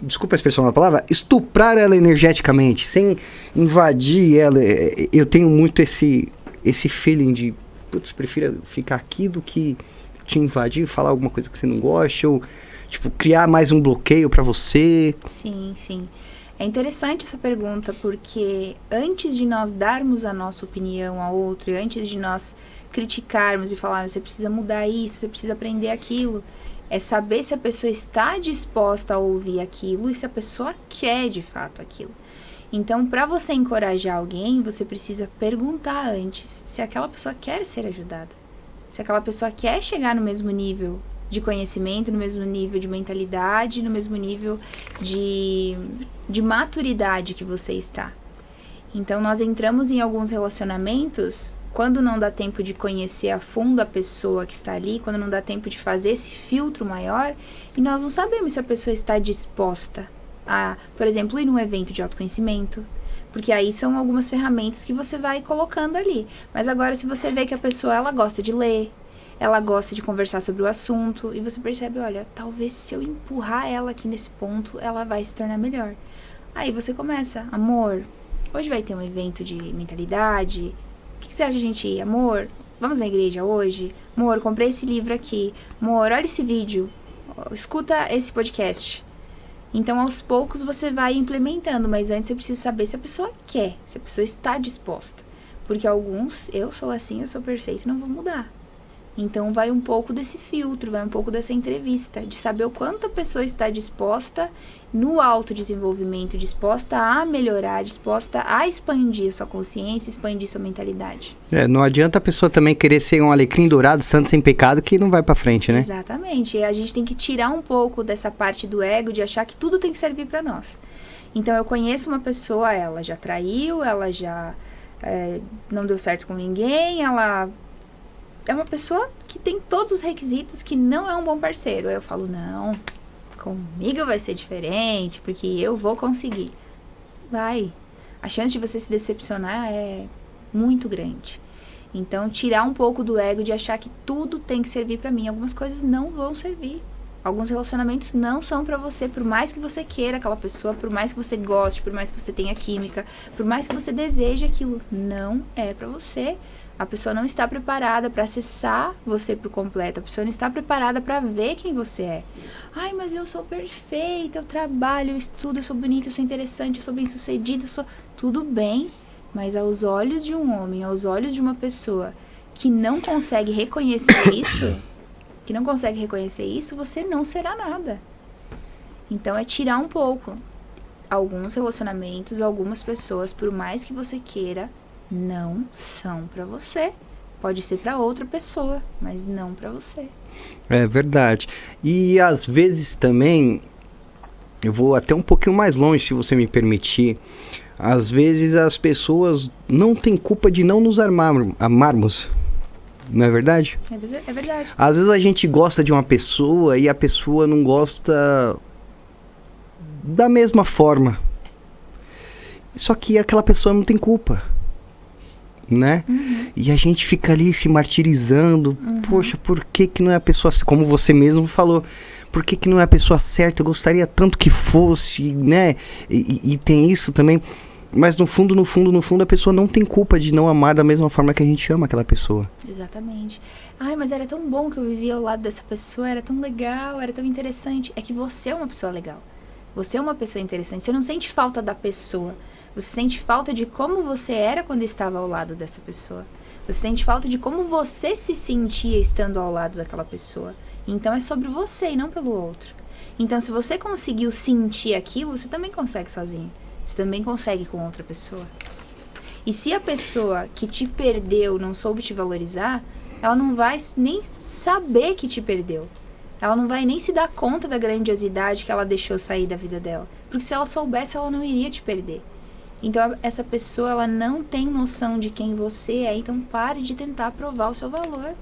desculpa a expressão da palavra, estuprar ela energeticamente, sem invadir ela. Eu tenho muito esse feeling de, putz, prefiro ficar aqui do que te invadir, falar alguma coisa que você não gosta, ou tipo, criar mais um bloqueio pra você. Sim, sim. É interessante essa pergunta, porque antes de nós darmos a nossa opinião a outro, e antes de nós criticarmos e falarmos, você precisa mudar isso, você precisa aprender aquilo, é saber se a pessoa está disposta a ouvir aquilo e se a pessoa quer de fato aquilo. Então, para você encorajar alguém, você precisa perguntar antes se aquela pessoa quer ser ajudada, se aquela pessoa quer chegar no mesmo nível de conhecimento, no mesmo nível de mentalidade, no mesmo nível de maturidade que você está. Então, nós entramos em alguns relacionamentos quando não dá tempo de conhecer a fundo a pessoa que está ali, quando não dá tempo de fazer esse filtro maior, e nós não sabemos se a pessoa está disposta a, por exemplo, ir num evento de autoconhecimento, porque aí são algumas ferramentas que você vai colocando ali. Mas agora, se você vê que a pessoa, ela gosta de ler, ela gosta de conversar sobre o assunto, e você percebe, olha, talvez se eu empurrar ela aqui nesse ponto, ela vai se tornar melhor. Aí você começa, amor, hoje vai ter um evento de mentalidade, o que você acha de a gente ir? Amor, vamos na igreja hoje? Amor, comprei esse livro aqui. Amor, olha esse vídeo, escuta esse podcast. Então, aos poucos, você vai implementando, mas antes você precisa saber se a pessoa quer, se a pessoa está disposta. Porque alguns, eu sou assim, eu sou perfeito, não vou mudar. Então, vai um pouco desse filtro, vai um pouco dessa entrevista, de saber o quanto a pessoa está disposta no autodesenvolvimento, disposta a melhorar, disposta a expandir sua consciência, expandir sua mentalidade. Não adianta a pessoa também querer ser um alecrim dourado, santo sem pecado, que não vai pra frente, né? Exatamente. E a gente tem que tirar um pouco dessa parte do ego, de achar que tudo tem que servir pra nós. Então, eu conheço uma pessoa, ela já traiu, ela já não deu certo com ninguém, ela é uma pessoa que tem todos os requisitos, que não é um bom parceiro. Aí eu falo, não, comigo vai ser diferente, porque eu vou conseguir. Vai. A chance de você se decepcionar é muito grande. Então, tirar um pouco do ego de achar que tudo tem que servir pra mim. Algumas coisas não vão servir. Alguns relacionamentos não são pra você, por mais que você queira aquela pessoa, por mais que você goste, por mais que você tenha química, por mais que você deseje aquilo, não é pra você. A pessoa não está preparada para acessar você por completo. A pessoa não está preparada para ver quem você é. Ai, mas eu sou perfeita, eu trabalho, eu estudo, eu sou bonita, eu sou interessante, eu sou bem-sucedida, eu sou... Tudo bem. Mas aos olhos de um homem, aos olhos de uma pessoa que não consegue reconhecer isso, você não será nada. Então é tirar um pouco. Alguns relacionamentos, algumas pessoas, por mais que você queira, não são pra você. Pode ser pra outra pessoa, mas não pra você. É verdade. E às vezes também, eu vou até um pouquinho mais longe, se você me permitir. Às vezes as pessoas não têm culpa de não nos amarmos. Não é verdade? É verdade. Às vezes a gente gosta de uma pessoa e a pessoa não gosta da mesma forma. Só que aquela pessoa não tem culpa, né? Uhum. E a gente fica ali se martirizando. Poxa, por que não é a pessoa... Como você mesmo falou, por que não é a pessoa certa? Eu gostaria tanto que fosse, né? E tem isso também. Mas no fundo, a pessoa não tem culpa de não amar da mesma forma que a gente ama aquela pessoa. Exatamente. Ai, mas era tão bom que eu vivia ao lado dessa pessoa, era tão legal, era tão interessante. É que você é uma pessoa legal. Você é uma pessoa interessante. Você não sente falta da pessoa. Você sente falta de como você era quando estava ao lado dessa pessoa. Você sente falta de como você se sentia estando ao lado daquela pessoa. Então é sobre você e não pelo outro. Então se você conseguiu sentir aquilo, você também consegue sozinho. Você também consegue com outra pessoa. E se a pessoa que te perdeu não soube te valorizar, ela não vai nem saber que te perdeu. Ela não vai nem se dar conta da grandiosidade que ela deixou sair da vida dela. Porque se ela soubesse, ela não iria te perder. Então essa pessoa, ela não tem noção de quem você é. Então pare de tentar provar o seu valor.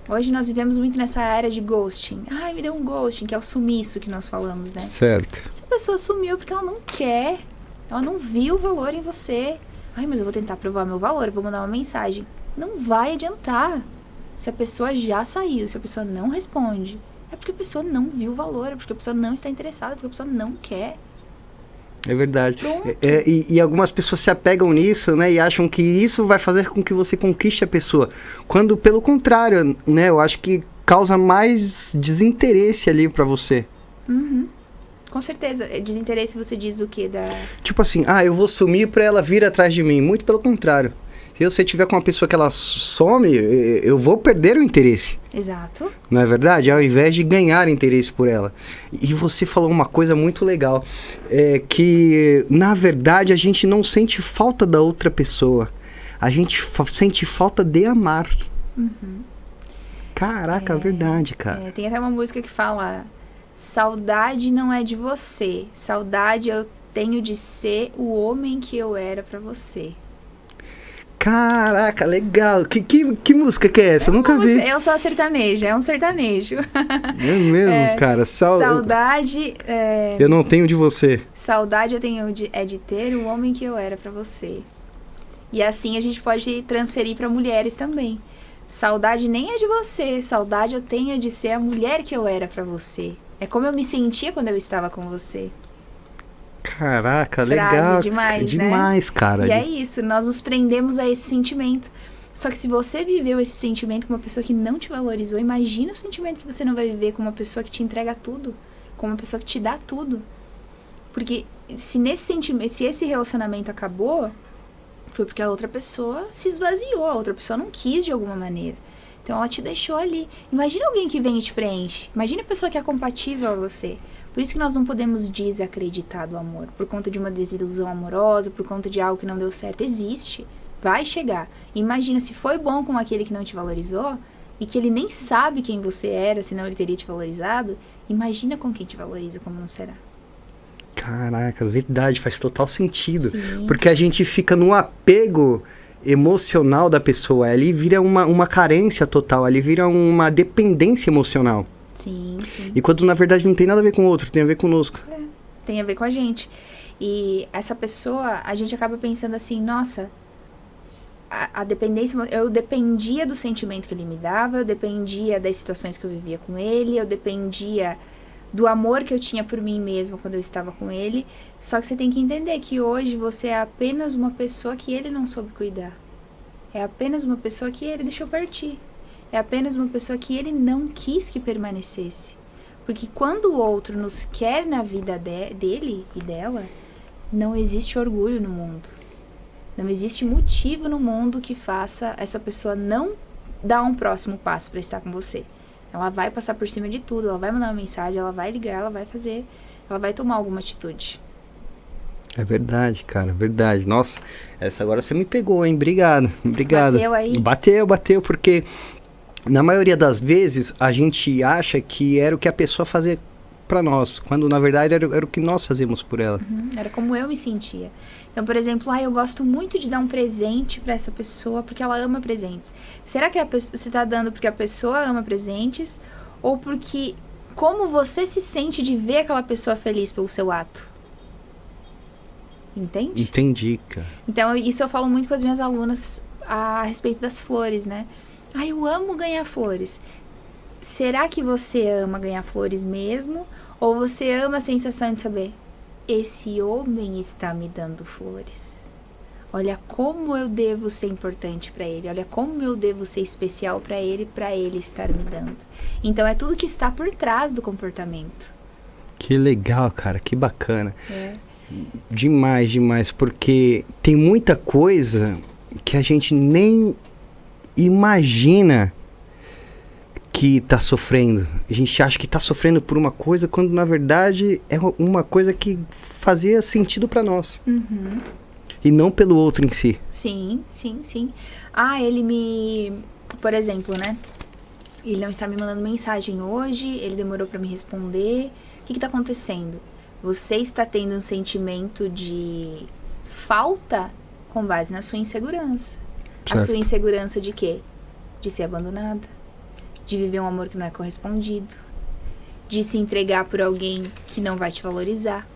Hoje nós vivemos muito nessa era de ghosting. Ai, me deu um ghosting, que é o sumiço que nós falamos, né? Certo. Essa pessoa sumiu porque ela não quer. Ela não viu o valor em você. Ai, mas eu vou tentar provar meu valor, eu vou mandar uma mensagem. Não vai adiantar. Se a pessoa já saiu, se a pessoa não responde, é porque a pessoa não viu o valor, é porque a pessoa não está interessada, é porque a pessoa não quer. É verdade. E algumas pessoas se apegam nisso, né? E acham que isso vai fazer com que você conquiste a pessoa. Quando, pelo contrário, né? Eu acho que causa mais desinteresse ali pra você. Uhum. Com certeza. Desinteresse, você diz o quê? Tipo assim, eu vou sumir pra ela vir atrás de mim. Muito pelo contrário. Se você tiver com uma pessoa que ela some, eu vou perder o interesse. Exato. Não é verdade? Ao invés de ganhar interesse por ela. E você falou uma coisa muito legal. Que, na verdade, a gente não sente falta da outra pessoa. A gente sente falta de amar. Uhum. Caraca, é verdade, cara. Tem até uma música que fala: saudade não é de você. Saudade eu tenho de ser o homem que eu era pra você. Caraca, legal. Que música que é essa? Eu nunca vi. Eu sou a sertaneja, é um sertanejo. É mesmo, cara. Saudade... Eu não tenho de você. Saudade eu tenho de ter o homem que eu era pra você. E assim a gente pode transferir pra mulheres também. Saudade nem é de você. Saudade eu tenho de ser a mulher que eu era pra você. É como eu me sentia quando eu estava com você. Caraca, legal. Demais, demais, né? cara. E é isso, nós nos prendemos a esse sentimento. Só que se você viveu esse sentimento com uma pessoa que não te valorizou, imagina o sentimento que você não vai viver com uma pessoa que te entrega tudo, com uma pessoa que te dá tudo. Porque se esse relacionamento acabou, foi porque a outra pessoa se esvaziou, a outra pessoa não quis de alguma maneira. Então ela te deixou ali. Imagina alguém que vem e te preenche. Imagina a pessoa que é compatível a você. Por isso que nós não podemos desacreditar do amor. Por conta de uma desilusão amorosa, por conta de algo que não deu certo. Existe. Vai chegar. Imagina, se foi bom com aquele que não te valorizou, e que ele nem sabe quem você era, senão ele teria te valorizado, imagina com quem te valoriza, como não será. Caraca, verdade, faz total sentido. Sim. Porque a gente fica num apego emocional da pessoa. Ali vira uma carência total, ali vira uma dependência emocional. Sim, sim. E quando na verdade não tem nada a ver com o outro, tem a ver conosco. Tem a ver com a gente. E essa pessoa, a gente acaba pensando assim, nossa, a dependência, eu dependia do sentimento que ele me dava, eu dependia das situações que eu vivia com ele, eu dependia do amor que eu tinha por mim mesma quando eu estava com ele. Só que você tem que entender que hoje você é apenas uma pessoa que ele não soube cuidar. É apenas uma pessoa que ele deixou partir. É apenas uma pessoa que ele não quis que permanecesse. Porque quando o outro nos quer na vida dele e dela, não existe orgulho no mundo. Não existe motivo no mundo que faça essa pessoa não dar um próximo passo para estar com você. Ela vai passar por cima de tudo, ela vai mandar uma mensagem, ela vai ligar, ela vai fazer, ela vai tomar alguma atitude. É verdade, cara, verdade. Nossa, essa agora você me pegou, hein? Obrigado. Bateu aí? Bateu, porque na maioria das vezes a gente acha que era o que a pessoa fazia pra nós, quando na verdade era o que nós fazíamos por ela. Era como eu me sentia. Então, por exemplo, eu gosto muito de dar um presente pra essa pessoa porque ela ama presentes. Será que você tá dando porque a pessoa ama presentes ou porque como você se sente de ver aquela pessoa feliz pelo seu ato? Entende? Entendi, cara. Então, isso eu falo muito com as minhas alunas a respeito das flores, né? Eu amo ganhar flores. Será que você ama ganhar flores mesmo? Ou você ama a sensação de saber, esse homem está me dando flores. Olha como eu devo ser importante para ele. Olha como eu devo ser especial para ele estar me dando. Então, é tudo que está por trás do comportamento. Que legal, cara. Que bacana. Demais, porque tem muita coisa que a gente nem imagina que tá sofrendo. A gente acha que tá sofrendo por uma coisa, quando na verdade é uma coisa que fazia sentido pra nós. E não pelo outro em si. Sim. Por exemplo, né? Ele não está me mandando mensagem hoje, ele demorou pra me responder. O que tá acontecendo? Você está tendo um sentimento de falta com base na sua insegurança. Certo. A sua insegurança de quê? De ser abandonada, de viver um amor que não é correspondido, de se entregar por alguém que não vai te valorizar.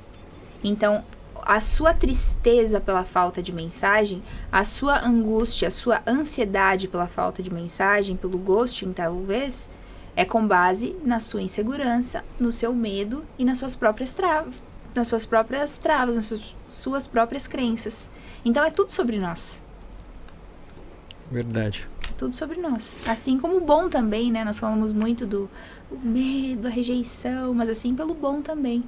Então, a sua tristeza pela falta de mensagem, a sua angústia, a sua ansiedade pela falta de mensagem, pelo ghosting talvez, é com base na sua insegurança, no seu medo e nas suas próprias travas, nas suas próprias crenças. Então é tudo sobre nós. Verdade. É tudo sobre nós. Assim como o bom também, né? Nós falamos muito do medo, a rejeição, mas assim pelo bom também.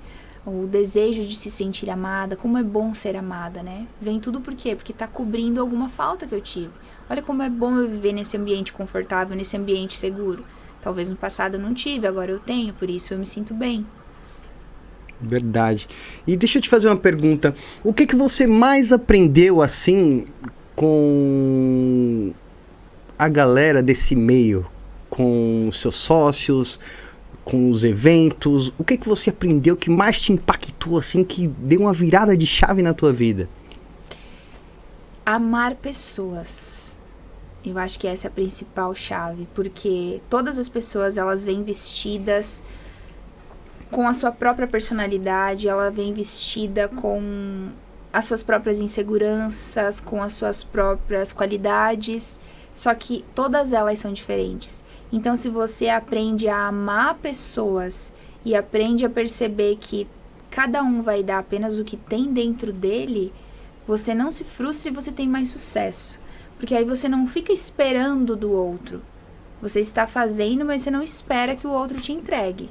O desejo de se sentir amada, como é bom ser amada, né? Vem tudo por quê? Porque tá cobrindo alguma falta que eu tive. Olha como é bom eu viver nesse ambiente confortável, nesse ambiente seguro. Talvez no passado eu não tive, agora eu tenho, por isso eu me sinto bem. Verdade. E deixa eu te fazer uma pergunta. O que você mais aprendeu, assim, com a galera desse meio? Com os seus sócios, com os eventos? O que você aprendeu que mais te impactou, assim, que deu uma virada de chave na tua vida? Amar pessoas. Eu acho que essa é a principal chave, porque todas as pessoas, elas vêm vestidas com a sua própria personalidade, ela vem vestida com as suas próprias inseguranças, com as suas próprias qualidades, só que todas elas são diferentes. Então, se você aprende a amar pessoas e aprende a perceber que cada um vai dar apenas o que tem dentro dele, você não se frustra e você tem mais sucesso. Porque aí você não fica esperando do outro. Você está fazendo, mas você não espera que o outro te entregue.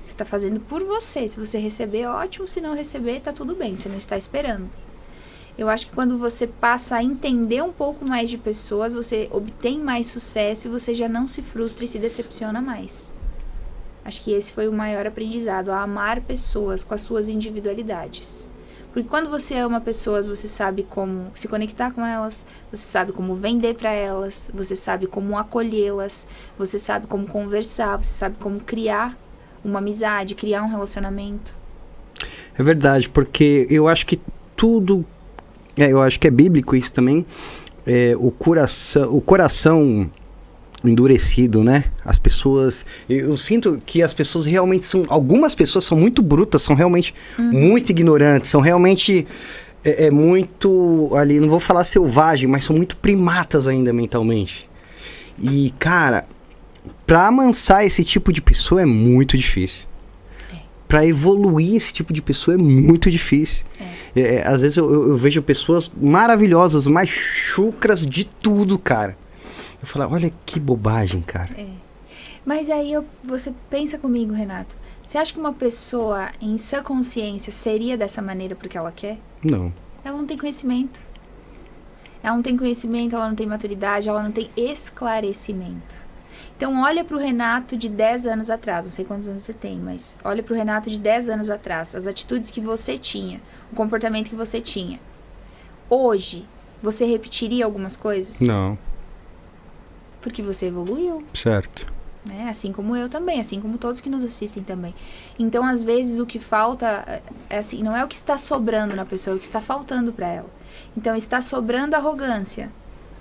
Você está fazendo por você. Se você receber, ótimo. Se não receber, tá tudo bem. Você não está esperando. Eu acho que quando você passa a entender um pouco mais de pessoas, você obtém mais sucesso e você já não se frustra e se decepciona mais. Acho que esse foi o maior aprendizado, a amar pessoas com as suas individualidades. Porque quando você ama pessoas, você sabe como se conectar com elas, você sabe como vender para elas, você sabe como acolhê-las, você sabe como conversar, você sabe como criar uma amizade, criar um relacionamento. É verdade, porque eu acho que tudo... eu acho que é bíblico isso também. O coração endurecido, né? As pessoas... Eu sinto que as pessoas realmente são... Algumas pessoas são muito brutas, são realmente muito ignorantes, são realmente muito... ali, não vou falar selvagem, mas são muito primatas ainda mentalmente. E, cara, pra amansar esse tipo de pessoa é muito difícil. Pra evoluir esse tipo de pessoa é muito difícil. Às vezes eu vejo pessoas maravilhosas, mais chucras de tudo, cara. Eu falo, olha que bobagem, cara. Mas aí você pensa comigo, Renato. Você acha que uma pessoa em sã consciência seria dessa maneira porque ela quer? Não. Ela não tem conhecimento. Ela não tem conhecimento, ela não tem maturidade, ela não tem esclarecimento. Então, olha pro Renato de 10 anos atrás, não sei quantos anos você tem, mas olha pro Renato de 10 anos atrás, as atitudes que você tinha, o comportamento que você tinha. Hoje, você repetiria algumas coisas? Não. Porque você evoluiu. Certo. Né? Assim como eu também, assim como todos que nos assistem também. Então, às vezes, o que falta, assim, não é o que está sobrando na pessoa, é o que está faltando para ela. Então, está sobrando arrogância,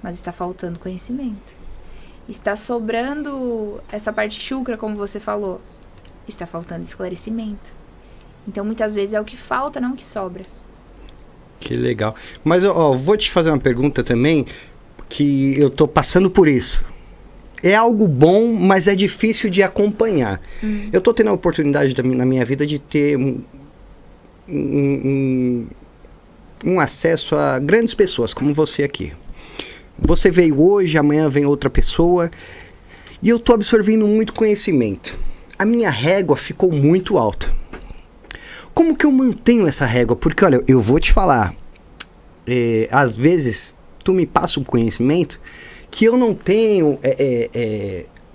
mas está faltando conhecimento. Está sobrando essa parte chucra, como você falou. Está faltando esclarecimento. Então, muitas vezes é o que falta, não o que sobra. Que legal. Mas, vou te fazer uma pergunta também, que eu tô passando por isso. É algo bom, mas é difícil de acompanhar. Eu tô tendo a oportunidade na minha vida de ter um acesso a grandes pessoas, como você aqui. Você veio hoje, amanhã vem outra pessoa, e eu tô absorvendo muito conhecimento. A minha régua ficou muito alta. Como que eu mantenho essa régua? Porque, olha, eu vou te falar, às vezes tu me passa um conhecimento que eu não tenho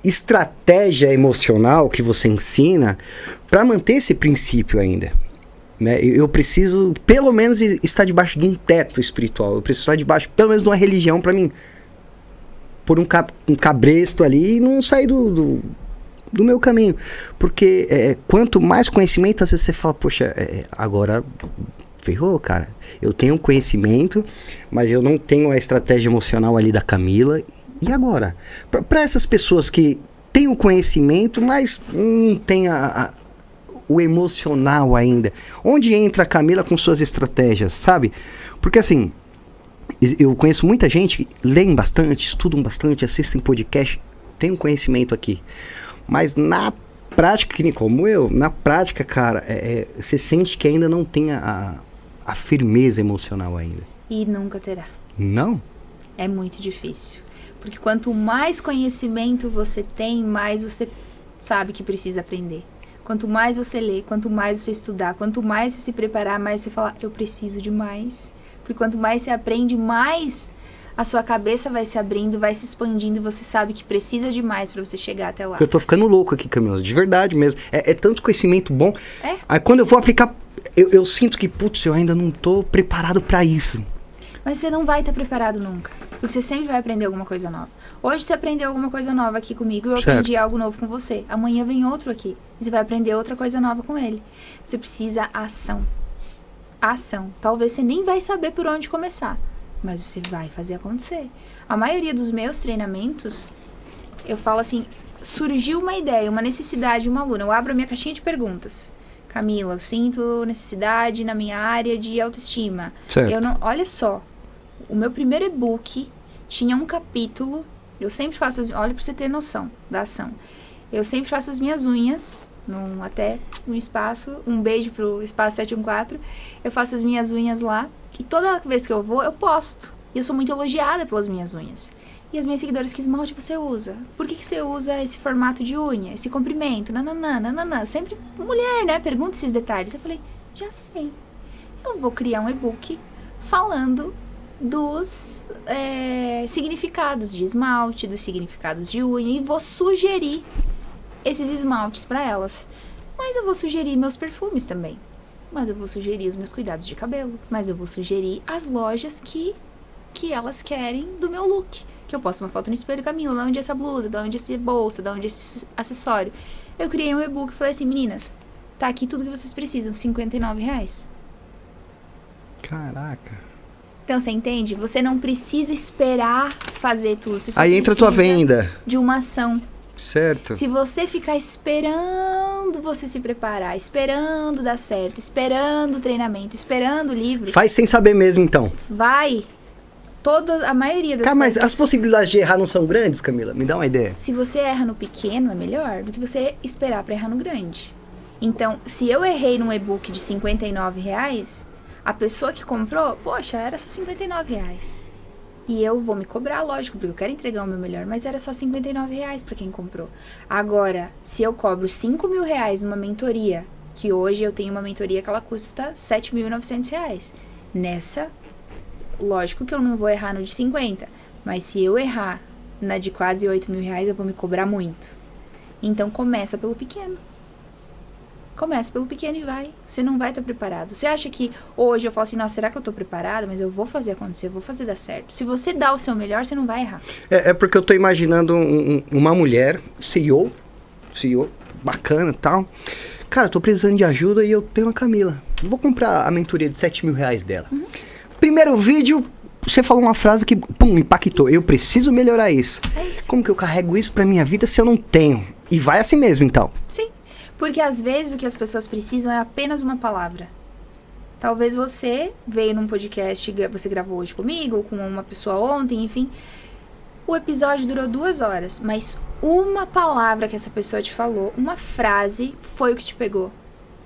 estratégia emocional que você ensina para manter esse princípio ainda. Né? Eu preciso, pelo menos, estar debaixo de um teto espiritual. Eu preciso estar debaixo, pelo menos, de uma religião para mim pôr um cabresto ali e não sair do meu caminho. Porque quanto mais conhecimento, às vezes você fala, poxa, agora ferrou, cara. Eu tenho conhecimento, mas eu não tenho a estratégia emocional ali da Camila. E agora? Para essas pessoas que têm o conhecimento, mas não têm o emocional ainda. Onde entra a Camila com suas estratégias, sabe? Porque assim, eu conheço muita gente que leem bastante, estudam bastante, assistem podcast, tem um conhecimento aqui. Mas na prática, que nem como eu, na prática, cara, você sente que ainda não tem a firmeza emocional ainda. E nunca terá. Não? É muito difícil. Porque quanto mais conhecimento você tem, mais você sabe que precisa aprender. Quanto mais você lê, quanto mais você estudar, quanto mais você se preparar, mais você fala, eu preciso de mais. Porque quanto mais você aprende, mais a sua cabeça vai se abrindo, vai se expandindo e você sabe que precisa de mais pra você chegar até lá. Eu tô ficando louco aqui, Camila, de verdade mesmo. É tanto conhecimento bom. É? Aí quando eu vou aplicar, eu sinto que, putz, eu ainda não tô preparado pra isso. Mas você não vai estar preparado nunca. Porque você sempre vai aprender alguma coisa nova. Hoje você aprendeu alguma coisa nova aqui comigo e eu aprendi algo novo com você. Amanhã vem outro aqui. E você vai aprender outra coisa nova com ele. Você precisa ação. Ação. Talvez você nem vai saber por onde começar. Mas você vai fazer acontecer. A maioria dos meus treinamentos, eu falo assim, surgiu uma ideia, uma necessidade de uma aluna. Eu abro a minha caixinha de perguntas. Camila, eu sinto necessidade na minha área de autoestima. Certo. Olha só. O meu primeiro e-book tinha um capítulo. Eu sempre faço olha pra você ter noção da ação. Eu sempre faço as minhas unhas. Até um espaço. Um beijo pro Espaço 714. Eu faço as minhas unhas lá. E toda vez que eu vou, eu posto. E eu sou muito elogiada pelas minhas unhas. E as minhas seguidoras, que esmalte você usa? Por que você usa esse formato de unha? Esse comprimento? Nananã. Sempre mulher, né? Pergunta esses detalhes. Eu falei, já sei. Eu vou criar um e-book falando dos significados de esmalte, dos significados de unha. E vou sugerir esses esmaltes para elas. Mas eu vou sugerir meus perfumes também. Mas eu vou sugerir os meus cuidados de cabelo. Mas eu vou sugerir as lojas que elas querem do meu look. Que eu posto uma foto no espelho, Camila, de onde é essa blusa, de onde é essa bolsa, de onde é esse acessório. Eu criei um e-book e falei assim, meninas, tá aqui tudo que vocês precisam, R$59. Caraca. Então, você entende? Você não precisa esperar fazer tudo. Você só aí entra a tua venda. De uma ação. Certo. Se você ficar esperando você se preparar, esperando dar certo, esperando o treinamento, esperando o livro... Faz sem saber mesmo, então. Vai. A maioria das coisas... mas as possibilidades de errar não são grandes, Camila? Me dá uma ideia. Se você erra no pequeno, é melhor do que você esperar pra errar no grande. Então, se eu errei num e-book de R$59, a pessoa que comprou, poxa, era só R$59. E eu vou me cobrar, lógico, porque eu quero entregar o meu melhor, mas era só R$59 pra quem comprou. Agora, se eu cobro R$5.000 numa mentoria, que hoje eu tenho uma mentoria que ela custa R$7.900, nessa Lógico que eu não vou errar no de 50, mas se eu errar na de quase 8 mil reais, eu vou me cobrar muito. Então começa pelo pequeno. Começa pelo pequeno e vai. Você não vai estar preparado. Você acha que hoje eu falo assim, nossa, será que eu tô preparada? Mas eu vou fazer acontecer, eu vou fazer dar certo. Se você dá o seu melhor, você não vai errar. É porque eu tô imaginando uma mulher, CEO, bacana e tal. Cara, eu tô precisando de ajuda e eu tenho a Camila. Vou comprar a mentoria de 7 mil reais dela. Primeiro vídeo, você falou uma frase que, pum, impactou. Isso. Eu preciso melhorar isso. É isso. Como que eu carrego isso pra minha vida se eu não tenho? E vai assim mesmo, então. Sim. Porque às vezes o que as pessoas precisam é apenas uma palavra. Talvez você veio num podcast, você gravou hoje comigo, ou com uma pessoa ontem, enfim. O episódio durou 2 horas, mas uma palavra que essa pessoa te falou, uma frase, foi o que te pegou.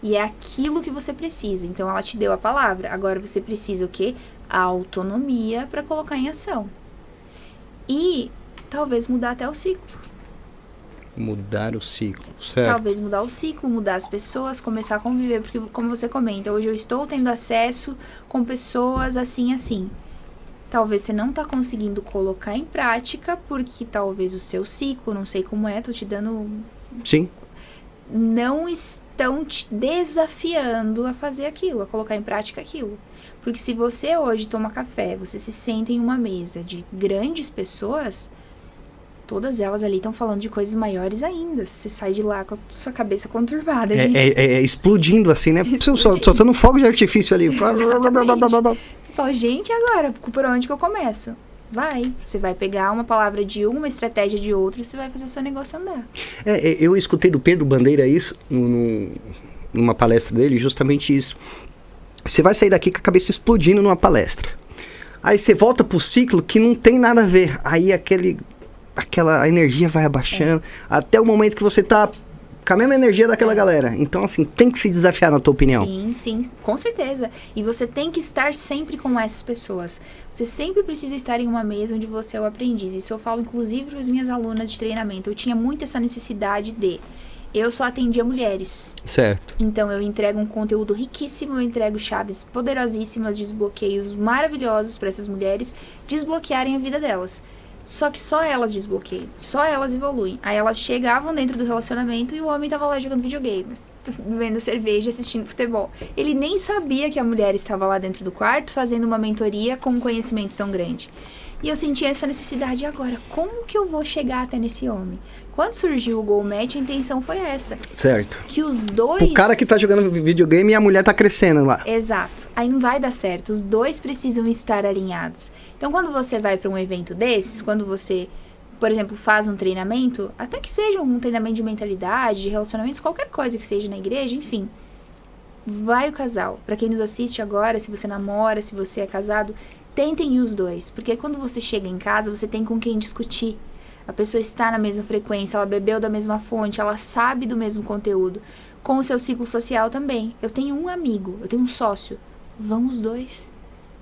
E é aquilo que você precisa. Então ela te deu a palavra. Agora você precisa o quê? A autonomia para colocar em ação. E talvez mudar até o ciclo. Mudar o ciclo, certo? Talvez mudar o ciclo, mudar as pessoas, começar a conviver. Porque, como você comenta, hoje eu estou tendo acesso com pessoas assim. Talvez você não está conseguindo colocar em prática, porque talvez o seu ciclo, não sei como é, tô te dando... Sim. Não estão te desafiando a fazer aquilo, a colocar em prática aquilo. Porque se você hoje toma café, você se senta em uma mesa de grandes pessoas... Todas elas ali estão falando de coisas maiores ainda. Você sai de lá com a sua cabeça conturbada. Explodindo assim, né? Soltando fogo de artifício ali. Fala, gente, agora, por onde que eu começo? Vai. Você vai pegar uma palavra de uma estratégia de outra e você vai fazer o seu negócio andar. Eu escutei do Pedro Bandeira isso, numa palestra dele, justamente isso. Você vai sair daqui com a cabeça explodindo numa palestra. Aí você volta pro ciclo que não tem nada a ver. Aí aquela energia vai abaixando, até o momento que você tá com a mesma energia daquela galera. Então, assim, tem que se desafiar, na tua opinião. Sim, com certeza. E você tem que estar sempre com essas pessoas. Você sempre precisa estar em uma mesa onde você é o aprendiz. Isso eu falo, inclusive, para as minhas alunas de treinamento. Eu tinha muito essa necessidade de... Eu só atendia mulheres. Certo. Então, eu entrego um conteúdo riquíssimo, eu entrego chaves poderosíssimas, desbloqueios maravilhosos para essas mulheres desbloquearem a vida delas. Só que só elas desbloqueiam, só elas evoluem. Aí elas chegavam dentro do relacionamento e o homem tava lá jogando videogames, bebendo cerveja, assistindo futebol. Ele nem sabia que a mulher estava lá dentro do quarto fazendo uma mentoria com um conhecimento tão grande. E eu sentia essa necessidade agora. Como que eu vou chegar até nesse homem? Quando surgiu o Goal Match, a intenção foi essa. Certo. Que os dois... O cara que tá jogando videogame e a mulher tá crescendo lá. Exato. Aí não vai dar certo. Os dois precisam estar alinhados. Então, quando você vai para um evento desses, quando você, por exemplo, faz um treinamento, até que seja um treinamento de mentalidade, de relacionamentos, qualquer coisa que seja na igreja, enfim, vai o casal. Para quem nos assiste agora, se você namora, se você é casado, tentem ir os dois. Porque quando você chega em casa, você tem com quem discutir. A pessoa está na mesma frequência, ela bebeu da mesma fonte, ela sabe do mesmo conteúdo. Com o seu ciclo social também. Eu tenho um amigo, eu tenho um sócio. Vão os dois.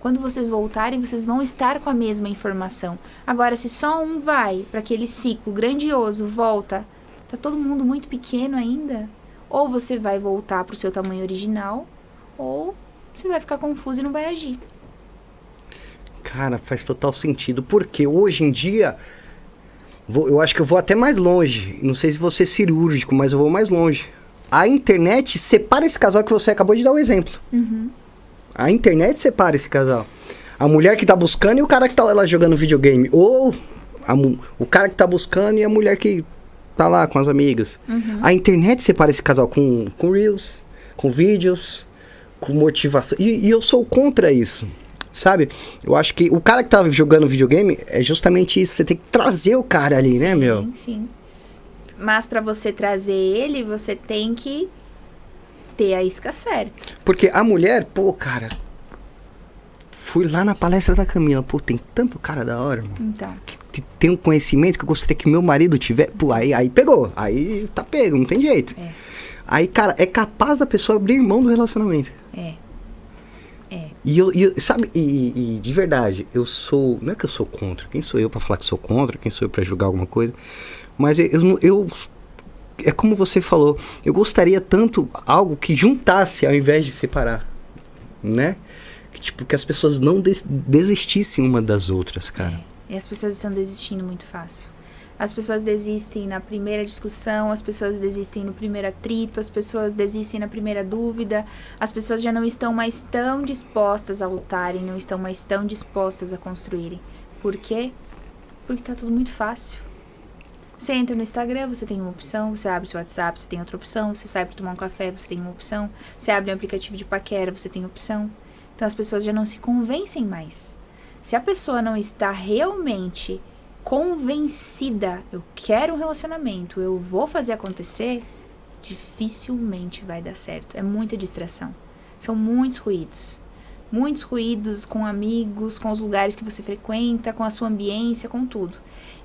Quando vocês voltarem, vocês vão estar com a mesma informação. Agora, se só um vai para aquele ciclo grandioso, volta, tá todo mundo muito pequeno ainda, ou você vai voltar para o seu tamanho original, ou você vai ficar confuso e não vai agir. Cara, faz total sentido. Porque hoje em dia, eu acho que eu vou até mais longe. Não sei se vou ser cirúrgico, mas eu vou mais longe. A internet separa esse casal que você acabou de dar o exemplo. Uhum. A internet separa esse casal. A mulher que tá buscando e o cara que tá lá jogando videogame. Ou o cara que tá buscando e a mulher que tá lá com as amigas. Uhum. A internet separa esse casal com Reels, com vídeos, com motivação. E eu sou contra isso, sabe? Eu acho que o cara que tá jogando videogame é justamente isso. Você tem que trazer o cara ali, né, meu? Sim. Mas pra você trazer ele, você tem que ter a isca certa. Porque a mulher, pô, cara, fui lá na palestra da Camila, pô, tem tanto cara da hora, mano. Então. Que tem um conhecimento que eu gostaria que meu marido tivesse. Pô, aí pegou. Aí tá pego, não tem jeito. É. Aí, cara, é capaz da pessoa abrir mão do relacionamento. É. E eu sabe, e de verdade, eu sou, não é que eu sou contra, quem sou eu pra falar que sou contra, quem sou eu pra julgar alguma coisa, mas eu é como você falou, eu gostaria tanto algo que juntasse ao invés de separar, né? tipo, que as pessoas não desistissem uma das outras, cara. E as pessoas estão desistindo muito fácil. As pessoas desistem na primeira discussão, as pessoas desistem no primeiro atrito, as pessoas desistem na primeira dúvida, as pessoas já não estão mais tão dispostas a lutarem, não estão mais tão dispostas a construírem. Por quê? Porque tá tudo muito fácil. Você entra no Instagram, você tem uma opção, você abre seu WhatsApp, você tem outra opção, você sai para tomar um café, você tem uma opção, você abre um aplicativo de paquera, você tem opção. Então as pessoas já não se convencem mais. Se a pessoa não está realmente convencida, eu quero um relacionamento, eu vou fazer acontecer, dificilmente vai dar certo. É muita distração. São muitos ruídos. Muitos ruídos com amigos, com os lugares que você frequenta, com a sua ambiência, com tudo.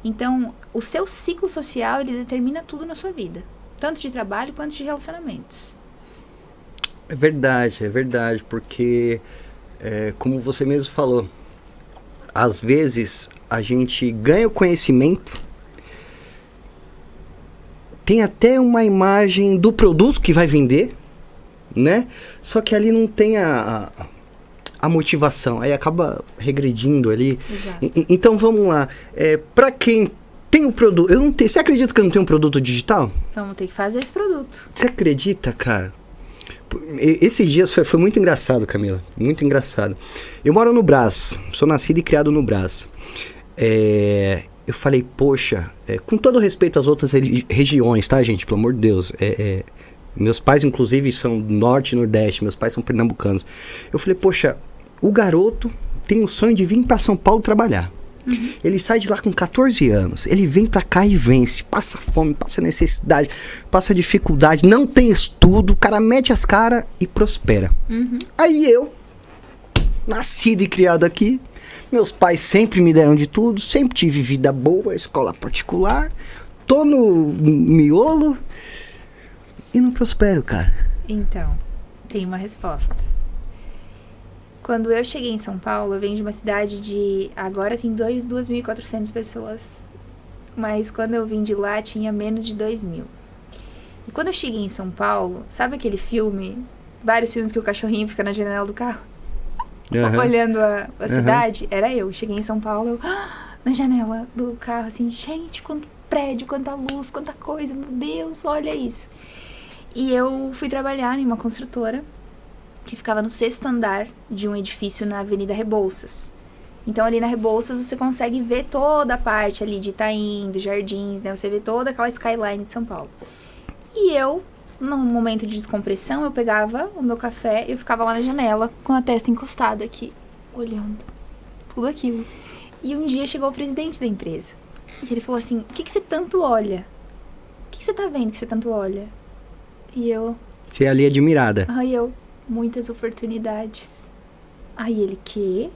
Então, o seu ciclo social, ele determina tudo na sua vida. Tanto de trabalho quanto de relacionamentos. É verdade, porque, como você mesmo falou, às vezes a gente ganha o conhecimento, tem até uma imagem do produto que vai vender, né? Só que ali não tem a motivação, aí acaba regredindo ali. Então vamos lá, para quem tem o produto, eu não tenho, você acredita que eu não tenho um produto digital? Vamos ter que fazer esse produto. Você acredita, cara? Esses dias foi muito engraçado, Camila, muito engraçado. Eu moro no Brás, sou nascido e criado no Brás. Eu falei, poxa, com todo respeito às outras regiões, tá, gente? Pelo amor de Deus, meus pais, inclusive, são do norte e nordeste, meus pais são pernambucanos. Eu falei, poxa, o garoto tem o sonho de vir para São Paulo trabalhar. Uhum. Ele sai de lá com 14 anos, ele vem pra cá e vence, passa fome, passa necessidade, passa dificuldade, não tem estudo, o cara mete as caras e prospera. Uhum. Aí eu, nascido e criado aqui, meus pais sempre me deram de tudo, sempre tive vida boa, escola particular, tô no miolo e não prospero, cara. Então, tem uma resposta. Quando eu cheguei em São Paulo, eu venho de uma cidade de... Agora tem 2.400 pessoas. Mas quando eu vim de lá, tinha menos de 2.000. E quando eu cheguei em São Paulo, sabe aquele filme? Vários filmes que o cachorrinho fica na janela do carro? Uhum. Olhando a cidade? Era eu. Cheguei em São Paulo, na janela do carro, assim... Gente, quanto prédio, quanta luz, quanta coisa. Meu Deus, olha isso. E eu fui trabalhar em uma construtora que ficava no 6º andar de um edifício na Avenida Rebouças. Então, ali na Rebouças, você consegue ver toda a parte ali de Itaim, dos Jardins, né? Você vê toda aquela skyline de São Paulo. E eu, num momento de descompressão, eu pegava o meu café e eu ficava lá na janela, com a testa encostada aqui, olhando tudo aquilo. E um dia chegou o presidente da empresa. E ele falou assim, o que você tanto olha? O que você tá vendo que você tanto olha? E eu... Você ali admirada. Aí eu... Muitas oportunidades. Aí ele, quê?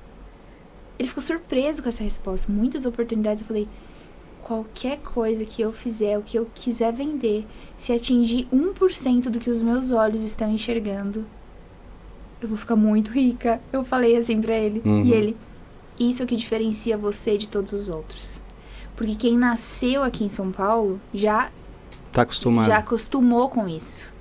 Ele ficou surpreso com essa resposta. Muitas oportunidades. Eu falei, qualquer coisa que eu fizer, o que eu quiser vender, se atingir 1% do que os meus olhos estão enxergando, eu vou ficar muito rica. Eu falei assim pra ele. Uhum. E ele, isso é o que diferencia você de todos os outros. Porque quem nasceu aqui em São Paulo já acostumou com isso.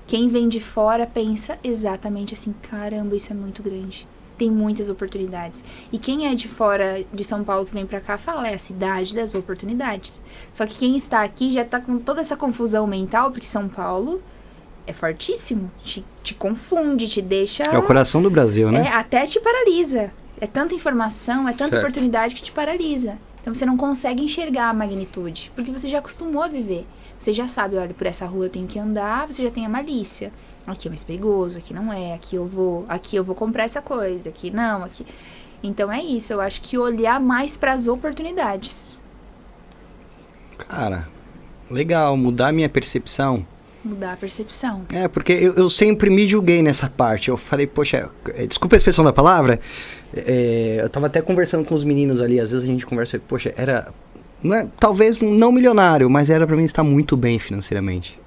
Quem vem de fora pensa exatamente assim, caramba, isso é muito grande. Tem muitas oportunidades. E quem é de fora de São Paulo que vem pra cá fala, é a cidade das oportunidades. Só que quem está aqui já tá com toda essa confusão mental, porque São Paulo é fortíssimo. Te confunde, te deixa... É o coração do Brasil, né? Até te paralisa. É tanta informação, é tanta oportunidade que te paralisa. Então você não consegue enxergar a magnitude, porque você já acostumou a viver. Você já sabe, olha, por essa rua eu tenho que andar, você já tem a malícia. Aqui é mais perigoso, aqui não é, aqui eu vou comprar essa coisa, aqui não, aqui... Então é isso, eu acho que olhar mais para as oportunidades. Cara, legal, mudar a minha percepção. Mudar a percepção. Porque eu sempre me julguei nessa parte. Eu falei, poxa, desculpa a expressão da palavra, eu tava até conversando com os meninos ali, às vezes a gente conversa, poxa, talvez não milionário, mas era pra mim estar muito bem financeiramente.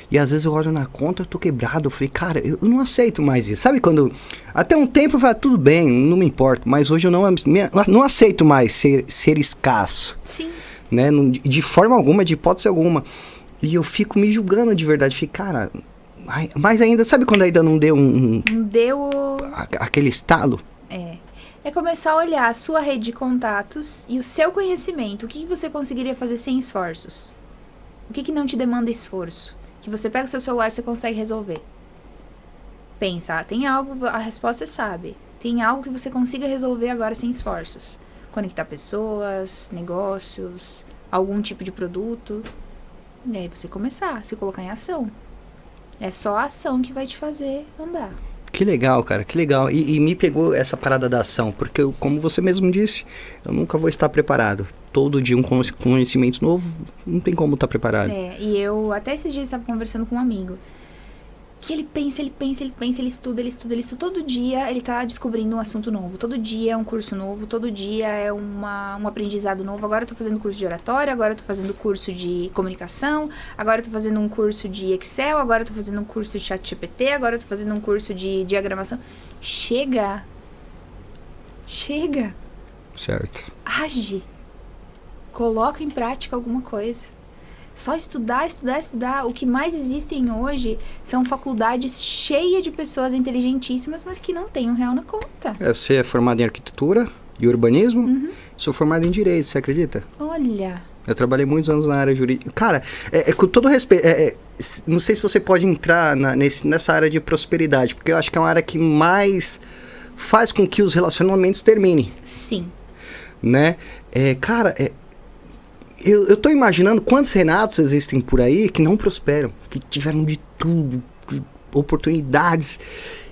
E às vezes eu olho na conta, eu tô quebrado, eu falei, cara, eu não aceito mais isso. Sabe quando, até um tempo eu falei, tudo bem, não me importa, mas hoje eu não aceito mais ser escasso. Sim. Né? De forma alguma, de hipótese alguma. E eu fico me julgando de verdade, fico, cara, mas ainda, sabe quando ainda não deu Não deu... aquele estalo? é começar a olhar a sua rede de contatos e o seu conhecimento. O que você conseguiria fazer sem esforços? O que não te demanda esforço? Que você pega o seu celular e você consegue resolver. Pensa, tem algo, a resposta é sabe. Tem algo que você consiga resolver agora sem esforços. Conectar pessoas, negócios, algum tipo de produto. E aí você começar, se colocar em ação. É só a ação que vai te fazer andar. Que legal, cara, que legal. E me pegou essa parada da ação, porque como você mesmo disse, eu nunca vou estar preparado. Todo dia um conhecimento novo, não tem como estar preparado. E eu até esses dias estava conversando com um amigo. Que ele pensa, ele estuda. Todo dia ele tá descobrindo um assunto novo. Todo dia é um curso novo, todo dia é um aprendizado novo. Agora eu tô fazendo curso de oratória, agora eu tô fazendo curso de comunicação, agora eu tô fazendo um curso de Excel, agora eu tô fazendo um curso de ChatGPT, agora eu tô fazendo um curso de diagramação. Chega! Certo. Age! Coloca em prática alguma coisa. Só estudar. O que mais existem hoje são faculdades cheias de pessoas inteligentíssimas, mas que não têm um real na conta. Você é formado em arquitetura e urbanismo? Uhum. Sou formado em direito, você acredita? Olha. Eu trabalhei muitos anos na área jurídica. Cara, com todo respeito, não sei se você pode entrar nessa área de prosperidade, porque eu acho que é uma área que mais faz com que os relacionamentos terminem. Sim. Né? Eu tô imaginando quantos Renatos existem por aí que não prosperam, que tiveram de tudo, oportunidades.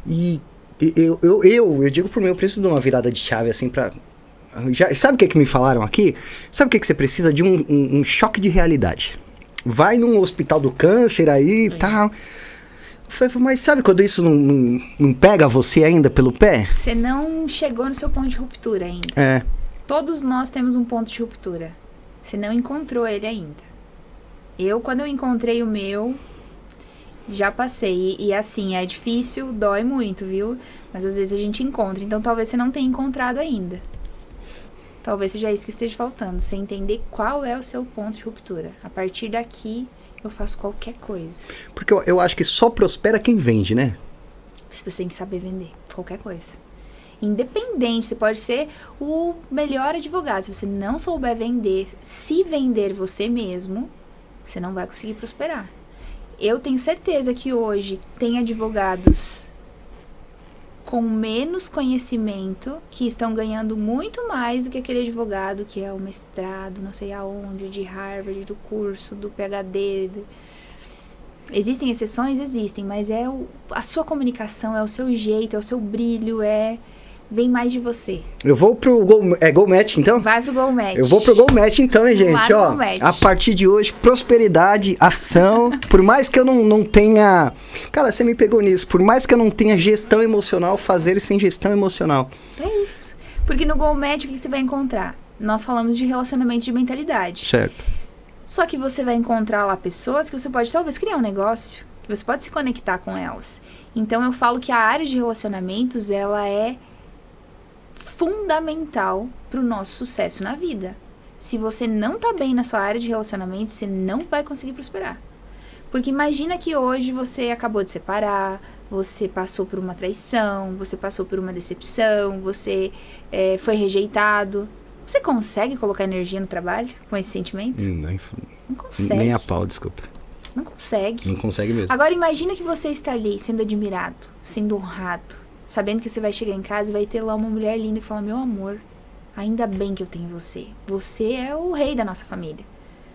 E eu digo por mim, eu preciso de uma virada de chave assim pra... sabe o que me falaram aqui? Sabe o que você precisa? De um choque de realidade. Vai num hospital do câncer aí e tal. Mas sabe quando isso não pega você ainda pelo pé? Você não chegou no seu ponto de ruptura ainda. Todos nós temos um ponto de ruptura. Você não encontrou ele ainda. Quando eu encontrei o meu, já passei. E assim, é difícil, dói muito, viu? Mas às vezes a gente encontra. Então talvez você não tenha encontrado ainda. Talvez seja isso que esteja faltando. Você entender qual é o seu ponto de ruptura. A partir daqui, eu faço qualquer coisa. Porque eu acho que só prospera quem vende, né? Você tem que saber vender qualquer coisa. Independente, você pode ser o melhor advogado. Se você não souber vender, se vender você mesmo, você não vai conseguir prosperar. Eu tenho certeza que hoje tem advogados com menos conhecimento que estão ganhando muito mais do que aquele advogado que é o mestrado, não sei aonde, de Harvard, do curso, do PhD. Existem exceções? Existem, mas a sua comunicação, é o seu jeito, é o seu brilho, vem mais de você. Eu vou pro Go Match, então? Vai pro Go Match. Eu vou pro Go Match, então, hein, gente? Ó, a partir de hoje, prosperidade, ação. Por mais que eu não tenha... Cara, você me pegou nisso. Por mais que eu não tenha gestão emocional, fazer sem gestão emocional. É isso. Porque no Go Match, o que você vai encontrar? Nós falamos de relacionamento de mentalidade. Certo. Só que você vai encontrar lá pessoas que você pode talvez criar um negócio. Que você pode se conectar com elas. Então, eu falo que a área de relacionamentos, ela é fundamental para o nosso sucesso na vida. Se você não tá bem na sua área de relacionamento, você não vai conseguir prosperar. Porque imagina que hoje você acabou de separar, você passou por uma traição, você passou por uma decepção, você foi rejeitado. Você consegue colocar energia no trabalho com esse sentimento? Não consegue. Nem a pau, desculpa. Não consegue. Não consegue mesmo. Agora imagina que você está ali sendo admirado, sendo honrado, sabendo que você vai chegar em casa e vai ter lá uma mulher linda que fala: meu amor, ainda bem que eu tenho você. Você é o rei da nossa família.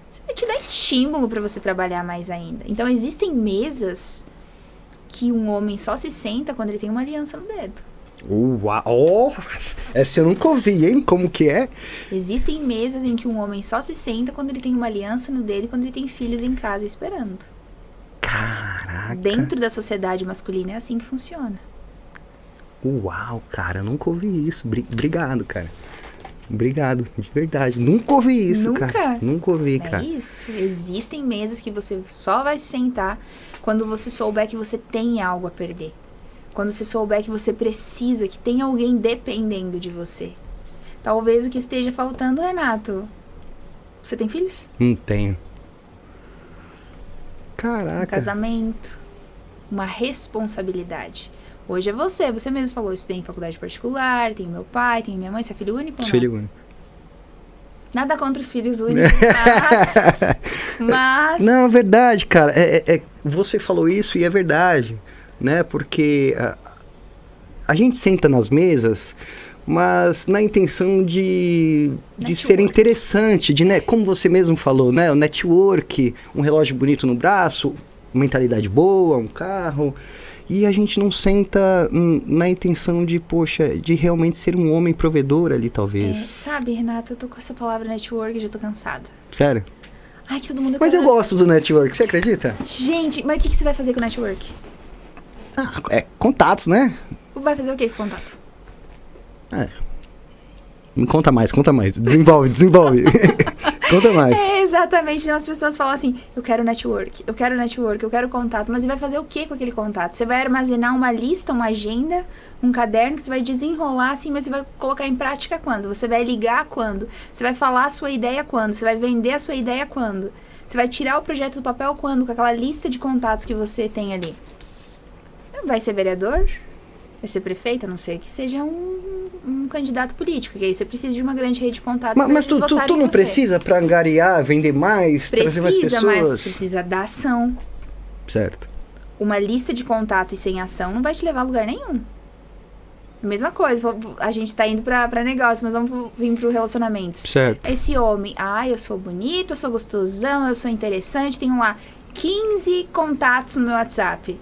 Você vai te dar estímulo para você trabalhar mais ainda. Então existem mesas que um homem só se senta quando ele tem uma aliança no dedo. Uau! Essa eu nunca ouvi, hein? Como que é? Existem mesas em que um homem só se senta quando ele tem uma aliança no dedo e quando ele tem filhos em casa esperando. Caraca! Dentro da sociedade masculina é assim que funciona. Uau, cara, eu nunca ouvi isso. Obrigado, cara. Obrigado, de verdade. Nunca ouvi isso, cara. Nunca ouvi, cara. É isso. Existem mesas que você só vai se sentar quando você souber que você tem algo a perder. Quando você souber que você precisa, que tem alguém dependendo de você. Talvez o que esteja faltando, Renato... Você tem filhos? Não tenho. Caraca. Um casamento. Uma responsabilidade. Hoje é você. Você mesmo falou, eu estudei em faculdade particular, tenho meu pai, tenho minha mãe. Você é filho único ou não? Filho único. Nada contra os filhos únicos, mas... Não, é verdade, cara. Você falou isso e é verdade, né? Porque a gente senta nas mesas, mas na intenção de ser interessante, né? Como você mesmo falou, né? O network, um relógio bonito no braço, mentalidade boa, um carro... E a gente não senta na intenção de, poxa, de realmente ser um homem provedor ali, talvez. Sabe, Renato, eu tô com essa palavra network e já tô cansada. Sério? Ai, que todo mundo... Mas eu gosto do network, você acredita? Gente, mas o que você vai fazer com o network? Contatos, né? Vai fazer o que com o contato? Me conta mais. Desenvolve. Conta mais. Exatamente. Então as pessoas falam assim, eu quero network, eu quero contato. Mas você vai fazer o que com aquele contato? Você vai armazenar uma lista, uma agenda, um caderno que você vai desenrolar assim, mas você vai colocar em prática quando? Você vai ligar quando? Você vai falar a sua ideia quando? Você vai vender a sua ideia quando? Você vai tirar o projeto do papel quando? Com aquela lista de contatos que você tem ali. Vai ser vereador? Vai ser prefeito? A não ser que seja um candidato político, que aí você precisa de uma grande rede de contatos. Mas tu não precisa pra angariar, vender mais, trazer mais pessoas? Mas precisa da ação. Certo. Uma lista de contatos sem ação não vai te levar a lugar nenhum. Mesma coisa, a gente tá indo pra negócio, mas vamos vir pro relacionamento. Certo. Esse homem, eu sou bonito, eu sou gostosão, eu sou interessante, tenho lá 15 contatos no meu WhatsApp.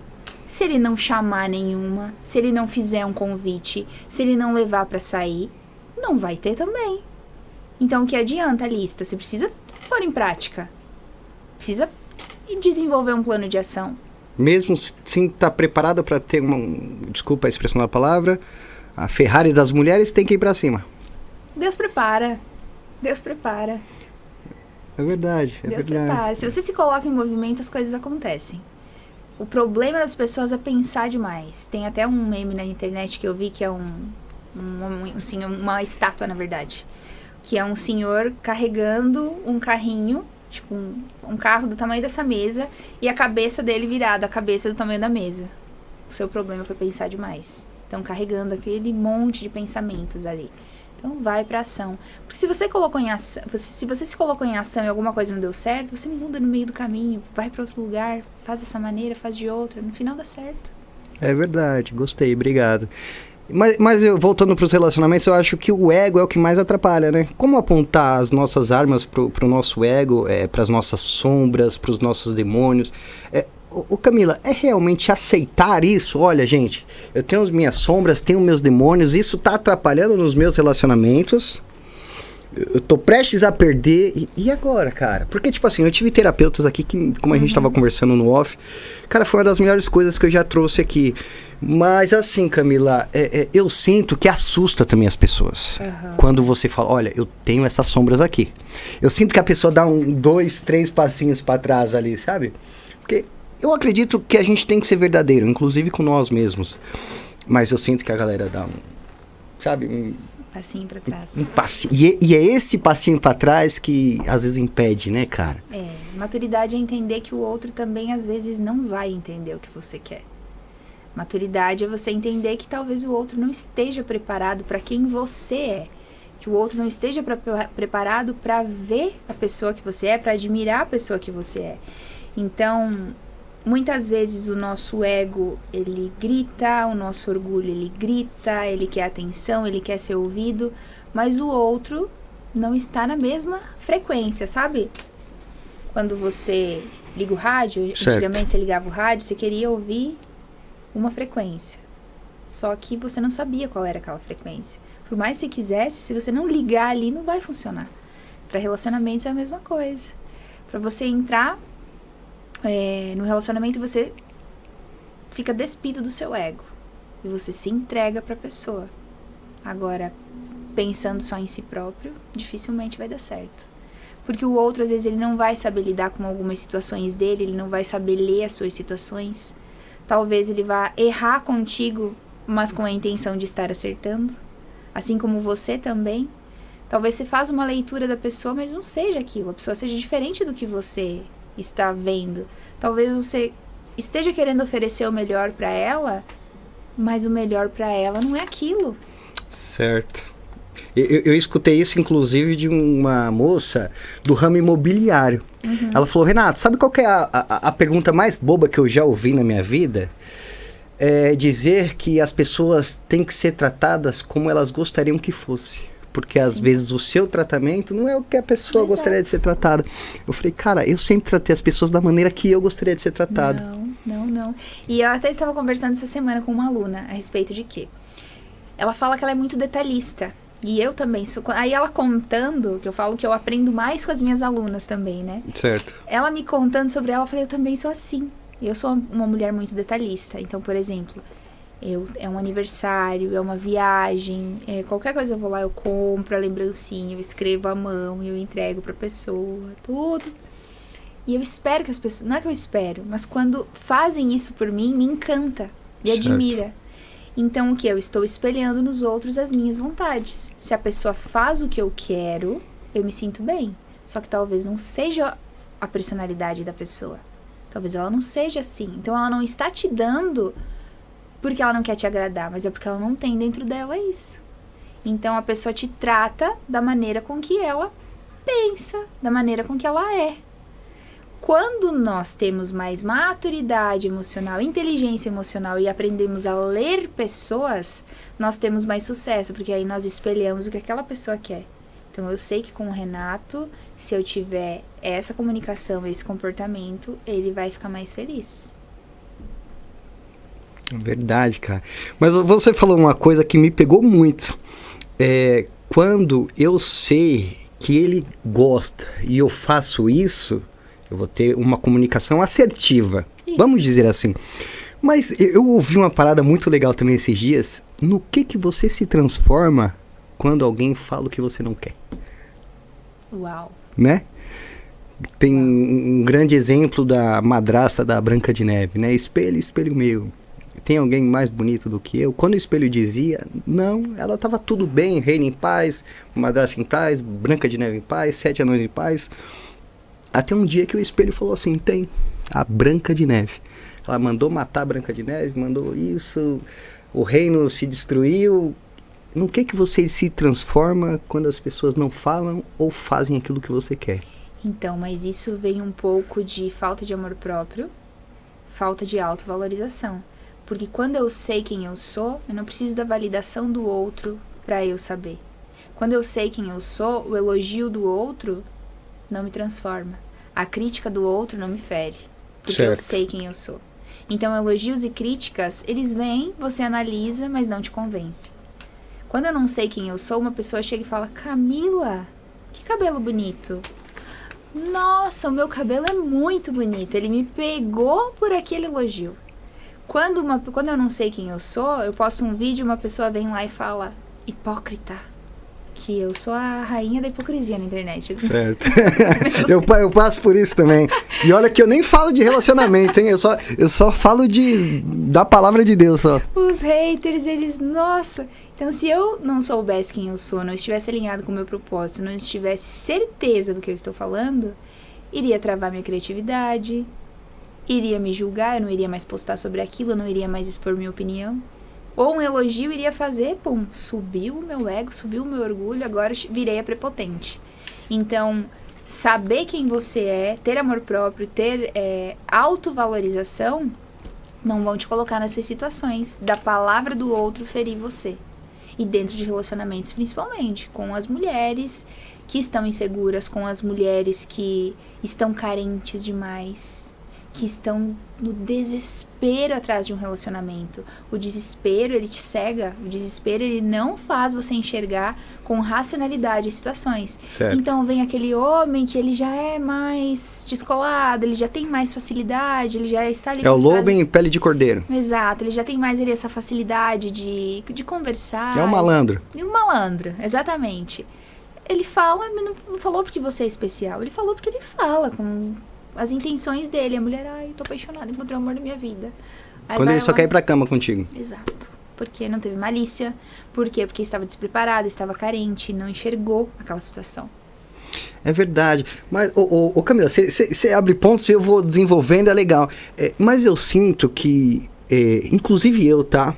Se ele não chamar nenhuma, se ele não fizer um convite, se ele não levar pra sair, não vai ter também. Então, o que adianta a lista? Você precisa pôr em prática. Precisa desenvolver um plano de ação. Mesmo sem estar preparado para ter desculpa a expressão da palavra, a Ferrari das mulheres tem que ir pra cima. Deus prepara. É verdade, Deus prepara. Se você se coloca em movimento, as coisas acontecem. O problema das pessoas é pensar demais. Tem até um meme na internet que eu vi que é uma estátua, na verdade. Que é um senhor carregando um carrinho, tipo um carro do tamanho dessa mesa, e a cabeça dele virada, a cabeça do tamanho da mesa. O seu problema foi pensar demais. Então, carregando aquele monte de pensamentos ali. Então, vai pra ação. Porque se você colocou em ação, se você se colocou em ação e alguma coisa não deu certo, você muda no meio do caminho, vai pra outro lugar, faz dessa maneira, faz de outra, no final dá certo. É verdade, gostei, obrigado. Mas eu, voltando pros relacionamentos, eu acho que o ego é o que mais atrapalha, né? Como apontar as nossas armas pro nosso ego, pras nossas sombras, pros nossos demônios? Camila, é realmente aceitar isso? Olha, gente, eu tenho as minhas sombras, tenho meus demônios, isso tá atrapalhando nos meus relacionamentos, eu tô prestes a perder, e agora, cara? Porque, tipo assim, eu tive terapeutas aqui que, como a gente tava conversando no off, cara, foi uma das melhores coisas que eu já trouxe aqui. Mas assim, Camila, eu sinto que assusta também as pessoas. Quando você fala, olha, eu tenho essas sombras aqui. Eu sinto que a pessoa dá 2, 3 passinhos pra trás ali, sabe? Porque eu acredito que a gente tem que ser verdadeiro, inclusive com nós mesmos. Mas eu sinto que a galera dá passinho pra trás. E é esse passinho pra trás que às vezes impede, né, cara? Maturidade é entender que o outro também às vezes não vai entender o que você quer. Maturidade é você entender que talvez o outro não esteja preparado para quem você é. Que o outro não esteja preparado para ver a pessoa que você é, para admirar a pessoa que você é. Então, muitas vezes o nosso ego, ele grita, o nosso orgulho, ele grita, ele quer atenção, ele quer ser ouvido, mas o outro não está na mesma frequência, sabe? Quando você liga o rádio, antigamente você ligava o rádio, você queria ouvir uma frequência. Só que você não sabia qual era aquela frequência. Por mais que você quisesse, se você não ligar ali, não vai funcionar. Para relacionamentos é a mesma coisa. Para você entrar no relacionamento, você fica despido do seu ego. E você se entrega para a pessoa. Agora, pensando só em si próprio, dificilmente vai dar certo. Porque o outro, às vezes, ele não vai saber lidar com algumas situações dele, ele não vai saber ler as suas situações. Talvez ele vá errar contigo, mas com a intenção de estar acertando. Assim como você também. Talvez você faça uma leitura da pessoa, mas não seja aquilo. A pessoa seja diferente do que você está vendo. Talvez você esteja querendo oferecer o melhor para ela, mas o melhor para ela não é aquilo. Certo. Eu escutei isso, inclusive, de uma moça do ramo imobiliário. Ela falou, Renato, sabe qual que é a pergunta mais boba que eu já ouvi na minha vida? É dizer que as pessoas têm que ser tratadas como elas gostariam que fosse. Porque, às vezes, o seu tratamento não é o que a pessoa gostaria de ser tratada. Eu falei, cara, eu sempre tratei as pessoas da maneira que eu gostaria de ser tratado. Não. E eu até estava conversando essa semana com uma aluna a respeito de quê? Ela fala que ela é muito detalhista. E eu também sou. Aí ela contando, que eu falo que eu aprendo mais com as minhas alunas também, né? Certo. Ela me contando sobre ela, eu falei, eu também sou assim. Eu sou uma mulher muito detalhista. Então, por exemplo, é um aniversário, é uma viagem, qualquer coisa eu vou lá, eu compro a lembrancinha, eu escrevo à mão, eu entrego pra pessoa, tudo. E eu espero que as pessoas... Não é que eu espero, mas quando fazem isso por mim, me encanta e admira. Então, o que? Eu estou espelhando nos outros as minhas vontades. Se a pessoa faz o que eu quero, eu me sinto bem. Só que talvez não seja a personalidade da pessoa. Talvez ela não seja assim. Então, ela não está te dando porque ela não quer te agradar, mas é porque ela não tem dentro dela isso. Então, a pessoa te trata da maneira com que ela pensa, da maneira com que ela é. Quando nós temos mais maturidade emocional, inteligência emocional e aprendemos a ler pessoas, nós temos mais sucesso, porque aí nós espelhamos o que aquela pessoa quer. Então, eu sei que com o Renato, se eu tiver essa comunicação, esse comportamento, ele vai ficar mais feliz. Verdade, cara. Mas você falou uma coisa que me pegou muito. Quando eu sei que ele gosta e eu faço isso, eu vou ter uma comunicação assertiva. Isso. Vamos dizer assim. Mas eu ouvi uma parada muito legal também esses dias. No que você se transforma quando alguém fala o que você não quer? Uau. Né? Tem um grande exemplo da madrasta da Branca de Neve, né? Espelho, espelho meu. Tem alguém mais bonito do que eu? Quando o espelho dizia, não, ela estava tudo bem, reina em paz, madrasta em paz, Branca de Neve em paz, 7 anões em paz. Até um dia que o espelho falou assim, tem a Branca de Neve. Ela mandou matar a Branca de Neve, mandou isso, o reino se destruiu. No que você se transforma quando as pessoas não falam ou fazem aquilo que você quer? Então, mas isso vem um pouco de falta de amor próprio, falta de autovalorização. Porque quando eu sei quem eu sou, eu não preciso da validação do outro para eu saber. Quando eu sei quem eu sou, o elogio do outro não me transforma. A crítica do outro não me fere. Porque eu sei quem eu sou. Então, elogios e críticas, eles vêm, você analisa, mas não te convence. Quando eu não sei quem eu sou, uma pessoa chega e fala, Camila, que cabelo bonito. Nossa, o meu cabelo é muito bonito. Ele me pegou por aquele elogio. Quando eu não sei quem eu sou, eu posto um vídeo e uma pessoa vem lá e fala, hipócrita. Que eu sou a rainha da hipocrisia na internet. Certo. eu passo por isso também. E olha que eu nem falo de relacionamento, hein? Eu só falo da palavra de Deus, só. Os haters, eles... Nossa! Então, se eu não soubesse quem eu sou, não estivesse alinhado com o meu propósito, não estivesse certeza do que eu estou falando, iria travar minha criatividade, iria me julgar, eu não iria mais postar sobre aquilo, eu não iria mais expor minha opinião. Ou um elogio iria fazer, pum, subiu o meu ego, subiu o meu orgulho, agora virei a prepotente. Então, saber quem você é, ter amor próprio, ter autovalorização, não vão te colocar nessas situações da palavra do outro ferir você. E dentro de relacionamentos, principalmente, com as mulheres que estão inseguras, com as mulheres que estão carentes demais, que estão no desespero atrás de um relacionamento. O desespero, ele te cega. O desespero, ele não faz você enxergar com racionalidade as situações. Certo. Então, vem aquele homem que ele já é mais descolado, ele já tem mais facilidade, ele já está ali... É o lobo em pele de cordeiro. Exato, ele já tem mais ali essa facilidade de conversar. É um malandro. E um malandro, exatamente. Ele fala, mas não falou porque você é especial, ele falou porque ele fala com... as intenções dele, a mulher, tô apaixonada, encontrei o amor da minha vida. Aí quando ele só quer ir pra cama contigo. Exato. Porque não teve malícia. Por quê? Porque estava despreparada, estava carente, não enxergou aquela situação. É verdade. Mas, Camila, você abre pontos e eu vou desenvolvendo, é legal. Mas eu sinto que, inclusive eu, tá?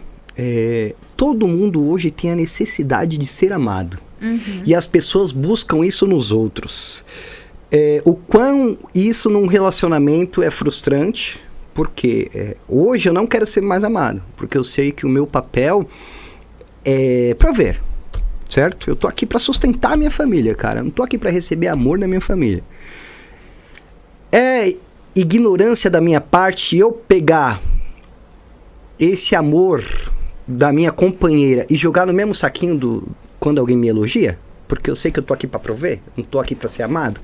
todo mundo hoje tem a necessidade de ser amado. Uhum. E as pessoas buscam isso nos outros. O quão isso num relacionamento é frustrante, porque hoje eu não quero ser mais amado, porque eu sei que o meu papel é prover, certo? Eu tô aqui para sustentar a minha família, cara. Eu não tô aqui para receber amor da minha família. É ignorância da minha parte eu pegar esse amor da minha companheira e jogar no mesmo saquinho quando alguém me elogia? Porque eu sei que eu tô aqui para prover, não tô aqui para ser amado.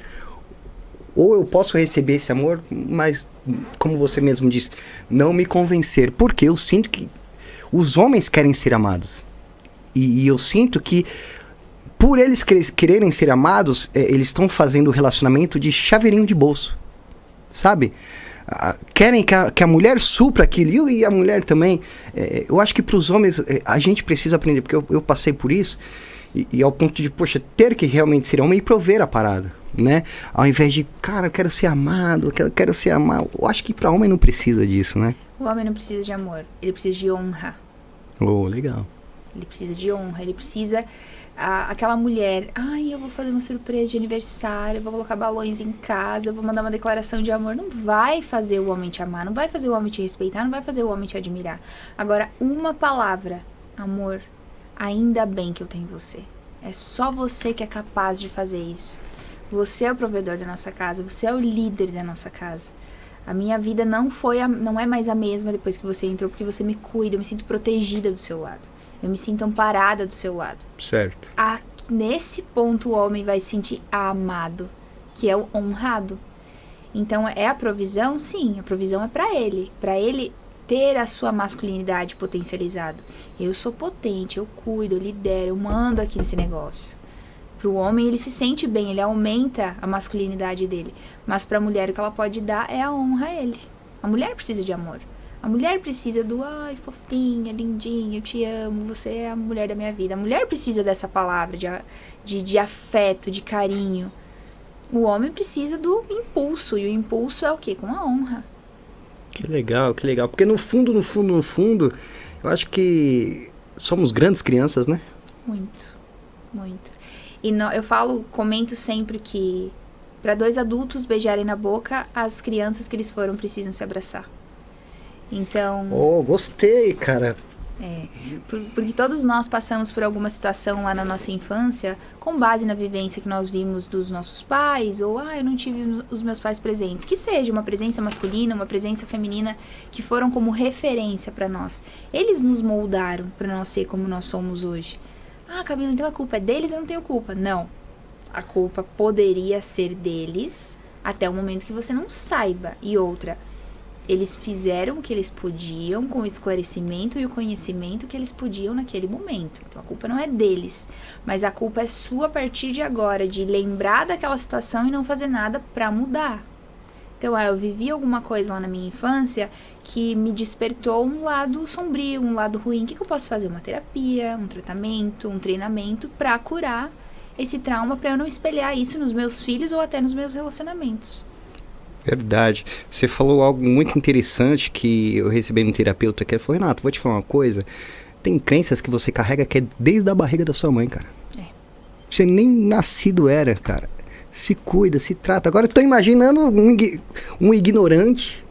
Ou eu posso receber esse amor, mas, como você mesmo disse, não me convencer. Porque eu sinto que os homens querem ser amados. E eu sinto que, por eles quererem ser amados, eles estão fazendo o relacionamento de chaveirinho de bolso. Sabe? Querem que a mulher supra aquilo, e a mulher também. Eu acho que para os homens, a gente precisa aprender, porque eu passei por isso, e ao ponto de, poxa, ter que realmente ser homem e prover a parada, né? Ao invés de, cara, eu quero ser amado, quero ser amado. Eu acho que para homem não precisa disso, né? O homem não precisa de amor, ele precisa de honra. Oh, legal. Ele precisa de honra, ele precisa... aquela mulher, eu vou fazer uma surpresa de aniversário, eu vou colocar balões em casa, eu vou mandar uma declaração de amor. Não vai fazer o homem te amar, não vai fazer o homem te respeitar, não vai fazer o homem te admirar. Agora, uma palavra, amor, ainda bem que eu tenho você. É só você que é capaz de fazer isso. Você é o provedor da nossa casa, você é o líder da nossa casa. A minha vida não é mais a mesma depois que você entrou, porque você me cuida, eu me sinto protegida do seu lado. Eu me sinto amparada do seu lado. Certo. Nesse ponto o homem vai se sentir amado, que é o honrado. Então, é a provisão? Sim, a provisão é para ele ter a sua masculinidade potencializada. Eu sou potente, eu cuido, eu lidero, eu mando aqui nesse negócio. Para o homem, ele se sente bem, ele aumenta a masculinidade dele. Mas para a mulher, o que ela pode dar é a honra a ele. A mulher precisa de amor. A mulher precisa do, fofinha, lindinha, eu te amo, você é a mulher da minha vida. A mulher precisa dessa palavra de afeto, de carinho. O homem precisa do impulso, e o impulso é o quê? Com a honra. Que legal, que legal. Porque no fundo, eu acho que somos grandes crianças, né? Muito, muito. E eu comento sempre que para 2 adultos beijarem na boca, as crianças que eles foram precisam se abraçar. Então... Oh, gostei, cara. Porque todos nós passamos por alguma situação lá na nossa infância, com base na vivência que nós vimos dos nossos pais, ou, eu não tive os meus pais presentes. Que seja uma presença masculina, uma presença feminina, que foram como referência para nós. Eles nos moldaram para nós ser como nós somos hoje. Camila, então a culpa é deles, eu não tenho culpa. Não. A culpa poderia ser deles até o momento que você não saiba. E outra... Eles fizeram o que eles podiam com o esclarecimento e o conhecimento que eles podiam naquele momento. Então, a culpa não é deles, mas a culpa é sua a partir de agora, de lembrar daquela situação e não fazer nada pra mudar. Então, eu vivi alguma coisa lá na minha infância que me despertou um lado sombrio, um lado ruim. O que eu posso fazer? Uma terapia, um tratamento, um treinamento pra curar esse trauma, pra eu não espelhar isso nos meus filhos ou até nos meus relacionamentos. Verdade. Você falou algo muito interessante que eu recebi no terapeuta, que foi, Renato, vou te falar uma coisa. Tem crenças que você carrega que é desde a barriga da sua mãe, cara. Você nem nascido era, cara. Se cuida, se trata. Agora eu tô imaginando um ignorante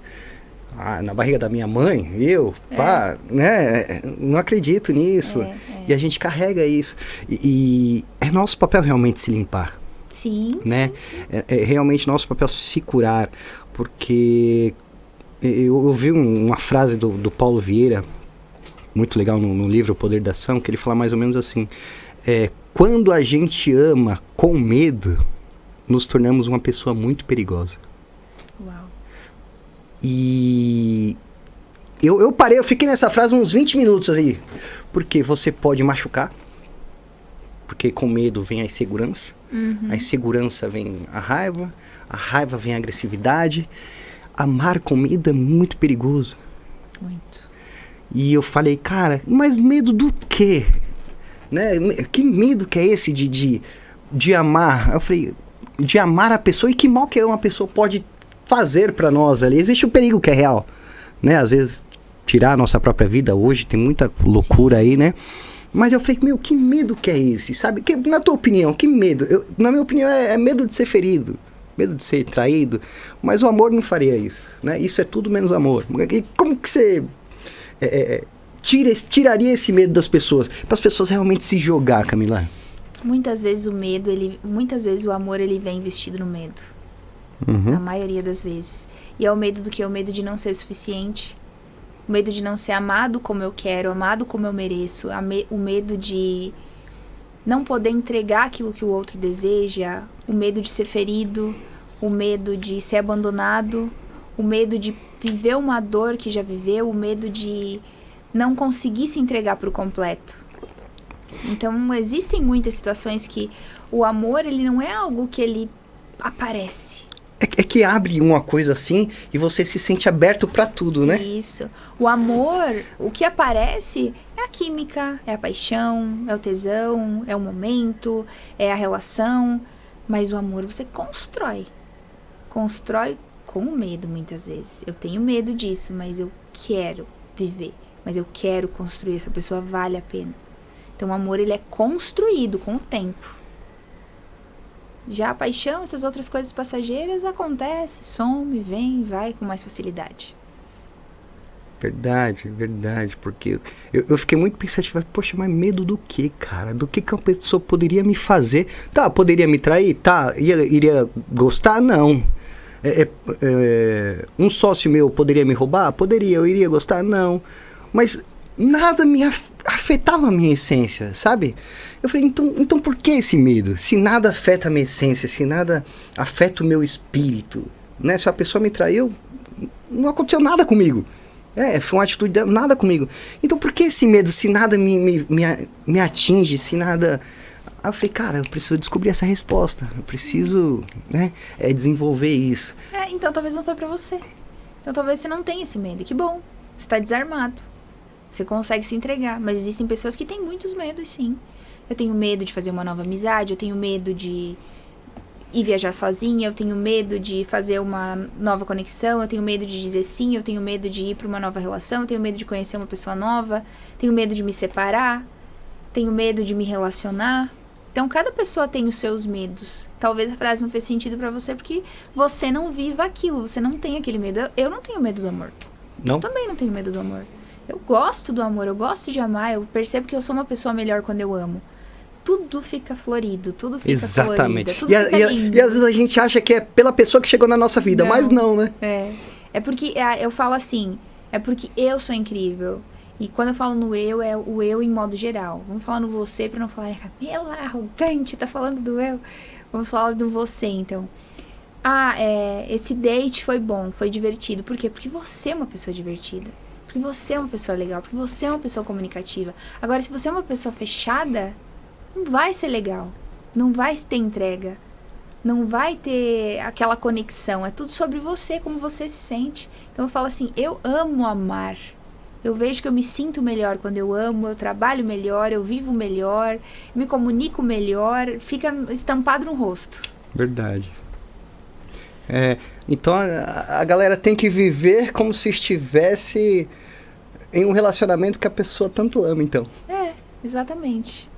na barriga da minha mãe, né? Não acredito nisso. E a gente carrega isso. E é nosso papel realmente se limpar. Sim, né? Sim. É realmente nosso papel se curar, porque eu ouvi uma frase do Paulo Vieira, muito legal no livro O Poder da Ação, que ele fala mais ou menos assim, quando a gente ama com medo, nos tornamos uma pessoa muito perigosa. Uau. E eu fiquei nessa frase uns 20 minutos ali, porque você pode machucar, porque com medo vem a insegurança. A insegurança vem a raiva vem a agressividade. Amar com medo é muito perigoso. Muito. E eu falei, cara, mas medo do quê? Né? Que medo que é esse de amar? Eu falei, de amar a pessoa, e que mal que uma pessoa pode fazer pra nós ali? Existe o perigo que é real, né? Às vezes tirar a nossa própria vida hoje, tem muita loucura aí, né? Mas eu falei, meu, que medo que é esse, sabe? Na tua opinião, que medo? Na minha opinião, é medo de ser ferido, medo de ser traído, mas o amor não faria isso, né? Isso é tudo menos amor. E como que você tiraria esse medo das pessoas, para as pessoas realmente se jogar, Camila? Muitas vezes muitas vezes o amor, ele vem vestido no medo. Na maioria das vezes. E é o medo do quê? O medo de não ser suficiente. O medo de não ser amado como eu quero, amado como eu mereço. O medo de não poder entregar aquilo que o outro deseja. O medo de ser ferido. O medo de ser abandonado. O medo de viver uma dor que já viveu. O medo de não conseguir se entregar por completo. Então, existem muitas situações que o amor, ele não é algo que ele aparece. É que abre uma coisa assim e você se sente aberto pra tudo, né? Isso. O amor, o que aparece é a química, é a paixão, é o tesão, é o momento, é a relação. Mas o amor você constrói. Constrói com medo, muitas vezes. Eu tenho medo disso, mas eu quero viver. Mas eu quero construir, essa pessoa vale a pena. Então o amor, ele é construído com o tempo. Já a paixão, essas outras coisas passageiras, acontece, some, vem, vai com mais facilidade. Verdade, porque eu fiquei muito pensativo, poxa, mas medo do quê, cara? Do que uma pessoa poderia me fazer? Tá, poderia me trair? Tá, iria gostar? Não. Um sócio meu poderia me roubar? Poderia, eu iria gostar? Não. Mas nada me afetava a minha essência, sabe? Eu falei, então por que esse medo? Se nada afeta a minha essência, se nada afeta o meu espírito, né? Se a pessoa me traiu, não aconteceu nada comigo. Foi uma atitude dela, nada comigo. Então por que esse medo, se nada me atinge, se nada... Aí eu falei, cara, eu preciso descobrir essa resposta. Eu preciso, né, desenvolver isso. Então talvez não foi pra você. Então talvez você não tenha esse medo. Que bom, você tá desarmado. Você consegue se entregar. Mas existem pessoas que têm muitos medos, sim. Eu tenho medo de fazer uma nova amizade, eu tenho medo de ir viajar sozinha, eu tenho medo de fazer uma nova conexão, eu tenho medo de dizer sim, eu tenho medo de ir para uma nova relação, eu tenho medo de conhecer uma pessoa nova, tenho medo de me separar, tenho medo de me relacionar. Então, cada pessoa tem os seus medos. Talvez a frase não fez sentido para você porque você não viva aquilo, você não tem aquele medo. Eu não tenho medo do amor. Não? Eu também não tenho medo do amor. Eu gosto do amor, eu gosto de amar, eu percebo que eu sou uma pessoa melhor quando eu amo. Tudo fica florido, tudo fica exatamente. Florido, tudo fica lindo. E às vezes a gente acha que é pela pessoa que chegou na nossa vida, mas não, né? É porque, eu falo assim, é porque eu sou incrível. E quando eu falo no eu, é o eu em modo geral. Vamos falar no você pra não falar, Camila, arrogante, tá falando do eu. Vamos falar do você, então. Esse date foi bom, foi divertido. Por quê? Porque você é uma pessoa divertida. Porque você é uma pessoa legal, porque você é uma pessoa comunicativa. Agora, se você é uma pessoa fechada, não vai ser legal, não vai ter entrega, não vai ter aquela conexão, é tudo sobre você, como você se sente. Então eu falo assim, eu amo amar, eu vejo que eu me sinto melhor quando eu amo, eu trabalho melhor, eu vivo melhor, me comunico melhor, fica estampado no rosto. Verdade. Então a galera tem que viver como se estivesse em um relacionamento que a pessoa tanto ama, então. Exatamente.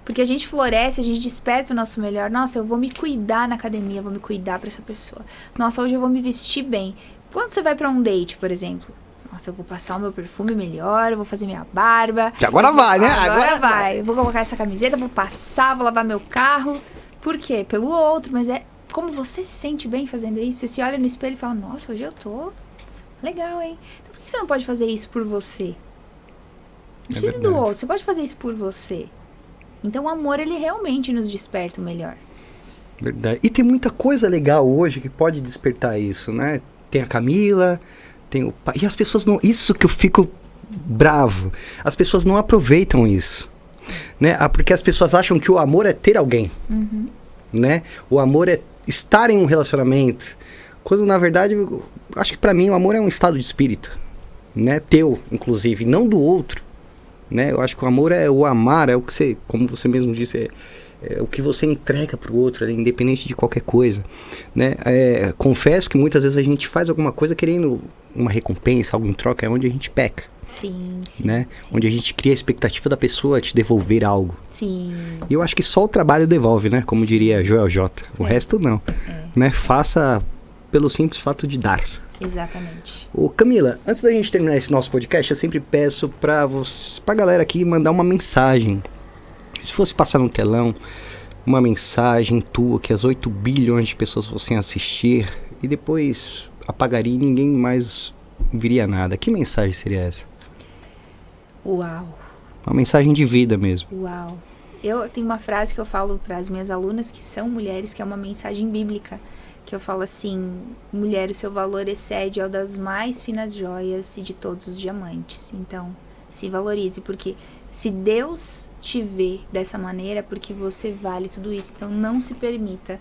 Porque a gente floresce, a gente desperta o nosso melhor. Nossa, eu vou me cuidar na academia, eu vou me cuidar pra essa pessoa. Nossa, hoje eu vou me vestir bem. Quando você vai pra um date, por exemplo, nossa, eu vou passar o meu perfume melhor, eu vou fazer minha barba. Que agora vai, né? Agora vai. Eu vou colocar essa camiseta, vou passar, vou lavar meu carro. Por quê? Pelo outro, mas é como você se sente bem fazendo isso. Você se olha no espelho e fala, nossa, hoje eu tô legal, hein? Então por que você não pode fazer isso por você? Não precisa do outro, você pode fazer isso por você. Então o amor, ele realmente nos desperta o melhor. Verdade. E tem muita coisa legal hoje que pode despertar isso, né? Tem a Camila, tem o pai. E as pessoas não... Isso que eu fico bravo. As pessoas não aproveitam isso. Né? Porque as pessoas acham que o amor é ter alguém. Né? O amor é estar em um relacionamento. Quando, na verdade, eu acho que pra mim o amor é um estado de espírito. Né? Teu, inclusive, não do outro. Né? Eu acho que o amor é o amar, é o que você, como você mesmo disse, o que você entrega pro outro, independente de qualquer coisa, né? Confesso que muitas vezes a gente faz alguma coisa querendo uma recompensa, algo em troca, é onde a gente peca. Sim, sim, né? sim. Onde a gente cria a expectativa da pessoa te devolver algo. Sim. E eu acho que só o trabalho devolve, né? Como diria Joel J. O resto não. Né? Faça pelo simples fato de dar. Exatamente. Ô Camila, antes da gente terminar esse nosso podcast, eu sempre peço pra galera aqui mandar uma mensagem. Se fosse passar no telão, uma mensagem tua que as 8 bilhões de pessoas fossem assistir e depois apagaria e ninguém mais viria nada. Que mensagem seria essa? Uau. Uma mensagem de vida mesmo. Uau. Eu tenho uma frase que eu falo para as minhas alunas que são mulheres, que é uma mensagem bíblica, que eu falo assim: mulher, o seu valor excede ao das mais finas joias e de todos os diamantes. Então, se valorize, porque se Deus te vê dessa maneira, é porque você vale tudo isso. Então, não se permita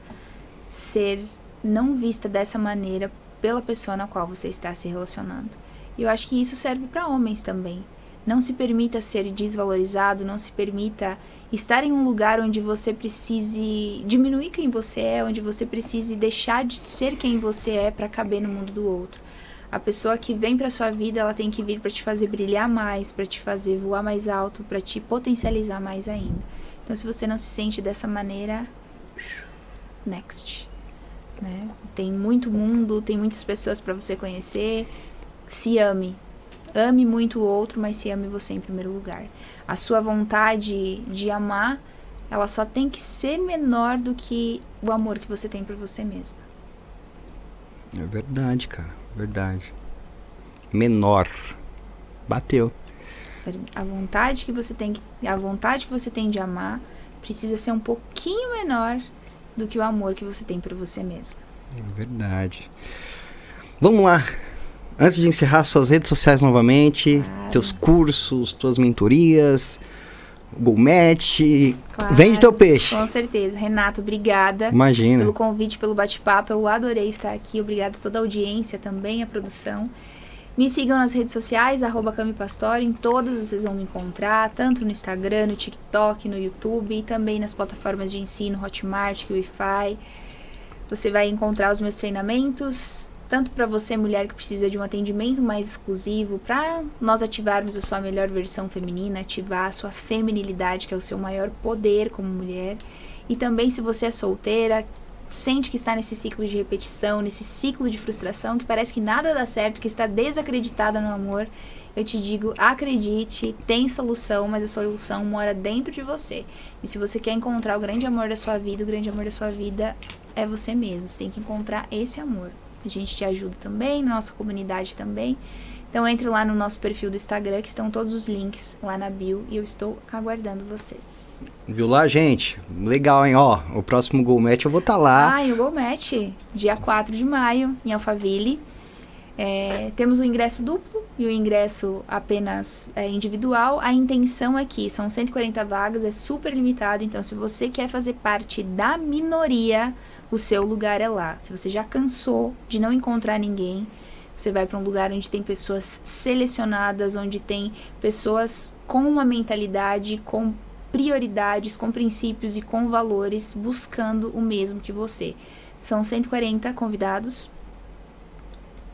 ser não vista dessa maneira pela pessoa na qual você está se relacionando. E eu acho que isso serve para homens também. Não se permita ser desvalorizado, não se permita estar em um lugar onde você precise diminuir quem você é, onde você precise deixar de ser quem você é para caber no mundo do outro. A pessoa que vem para sua vida, ela tem que vir para te fazer brilhar mais, para te fazer voar mais alto, para te potencializar mais ainda. Então, se você não se sente dessa maneira, next. Né? Tem muito mundo, tem muitas pessoas para você conhecer. Se ame. Ame muito o outro, mas se ame você em primeiro lugar. A sua vontade de amar, ela só tem que ser menor do que o amor que você tem por você mesma. É verdade, cara. Verdade. Menor. Bateu. A vontade que você tem de amar precisa ser um pouquinho menor do que o amor que você tem por você mesma. É verdade. Vamos lá. Antes de encerrar, suas redes sociais novamente, teus cursos, tuas mentorias, GoMatch, vende teu peixe. Com certeza. Renato, obrigada. Imagina. Pelo convite, pelo bate-papo. Eu adorei estar aqui. Obrigada a toda a audiência também, a produção. Me sigam nas redes sociais, @CamiPastori, em todas vocês vão me encontrar, tanto no Instagram, no TikTok, no YouTube e também nas plataformas de ensino, Hotmart, Wi-Fi. Você vai encontrar os meus treinamentos, tanto para você, mulher, que precisa de um atendimento mais exclusivo, para nós ativarmos a sua melhor versão feminina, ativar a sua feminilidade, que é o seu maior poder como mulher. E também, se você é solteira, sente que está nesse ciclo de repetição, nesse ciclo de frustração, que parece que nada dá certo, que está desacreditada no amor, eu te digo, acredite, tem solução, mas a solução mora dentro de você. E se você quer encontrar o grande amor da sua vida, o grande amor da sua vida é você mesmo. Você tem que encontrar esse amor. A gente te ajuda também, na nossa comunidade também. Então entre lá no nosso perfil do Instagram, que estão todos os links lá na bio, e eu estou aguardando vocês. Viu lá, gente? Legal, hein? Ó, o próximo GoMatch eu vou estar lá. E o GoMatch, dia 4 de maio, em Alphaville. Temos o ingresso duplo e o ingresso apenas individual. A intenção aqui são 140 vagas, é super limitado. Então, se você quer fazer parte da minoria, o seu lugar é lá. Se você já cansou de não encontrar ninguém, você vai para um lugar onde tem pessoas selecionadas, onde tem pessoas com uma mentalidade, com prioridades, com princípios e com valores, buscando o mesmo que você. São 140 convidados,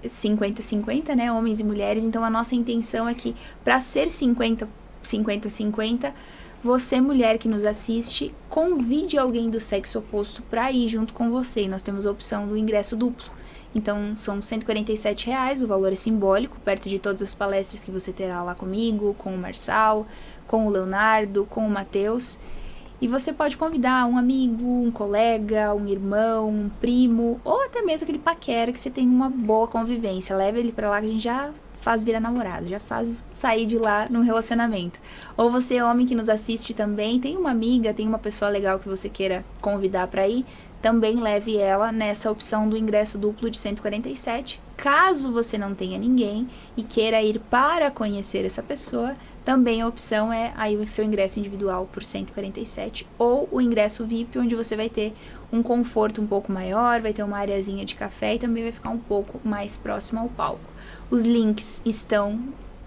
50-50, né? Homens e mulheres. Então, a nossa intenção é que, para ser 50-50, você, mulher que nos assiste, convide alguém do sexo oposto para ir junto com você. E nós temos a opção do ingresso duplo. Então, são R$147, o valor é simbólico, perto de todas as palestras que você terá lá comigo, com o Marçal, com o Leonardo, com o Matheus. E você pode convidar um amigo, um colega, um irmão, um primo, ou até mesmo aquele paquera que você tem uma boa convivência. Leva ele para lá que a gente já faz virar namorado, já faz sair de lá num relacionamento. Ou você, homem que nos assiste também, tem uma amiga, tem uma pessoa legal que você queira convidar para ir, também leve ela nessa opção do ingresso duplo de 147. Caso você não tenha ninguém e queira ir para conhecer essa pessoa, também a opção é aí o seu ingresso individual por 147 ou o ingresso VIP, onde você vai ter um conforto um pouco maior, vai ter uma areazinha de café e também vai ficar um pouco mais próximo ao palco. Os links estão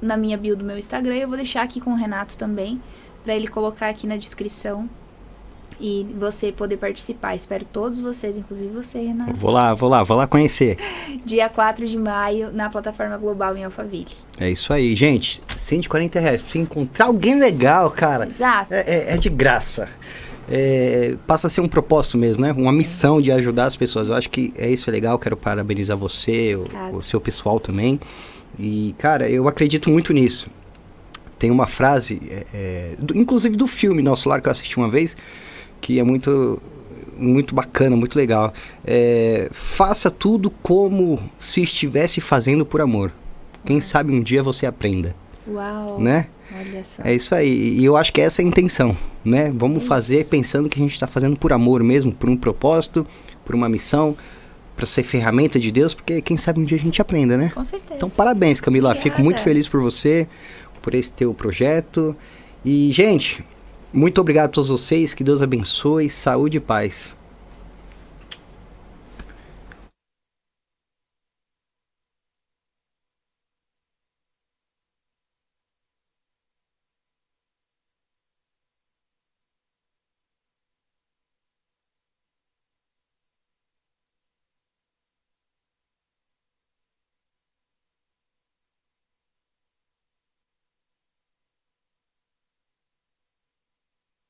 na minha bio do meu Instagram, eu vou deixar aqui com o Renato também, para ele colocar aqui na descrição e você poder participar. Espero todos vocês, inclusive você, Renato. Vou lá conhecer. Dia 4 de maio, na plataforma global em Alphaville. É isso aí, gente. R$140 pra você encontrar alguém legal, cara. Exato. É de graça. Passa a ser um propósito mesmo, né? Uma missão de ajudar as pessoas. Eu acho que isso é legal. Quero parabenizar você, o seu pessoal também. E, cara, eu acredito muito nisso. Tem uma frase, inclusive do filme Nosso Lar, que eu assisti uma vez, que é muito, muito bacana, muito legal. Faça tudo como se estivesse fazendo por amor. Quem sabe um dia você aprenda. Uau! Né? Olha só. É isso aí. E eu acho que essa é a intenção, né? Vamos fazer pensando que a gente está fazendo por amor mesmo, por um propósito, por uma missão, para ser ferramenta de Deus, porque quem sabe um dia a gente aprenda, né? Com certeza. Então, parabéns, Camila. Obrigada. Fico muito feliz por você, por esse teu projeto. E, gente, muito obrigado a todos vocês. Que Deus abençoe. Saúde e paz.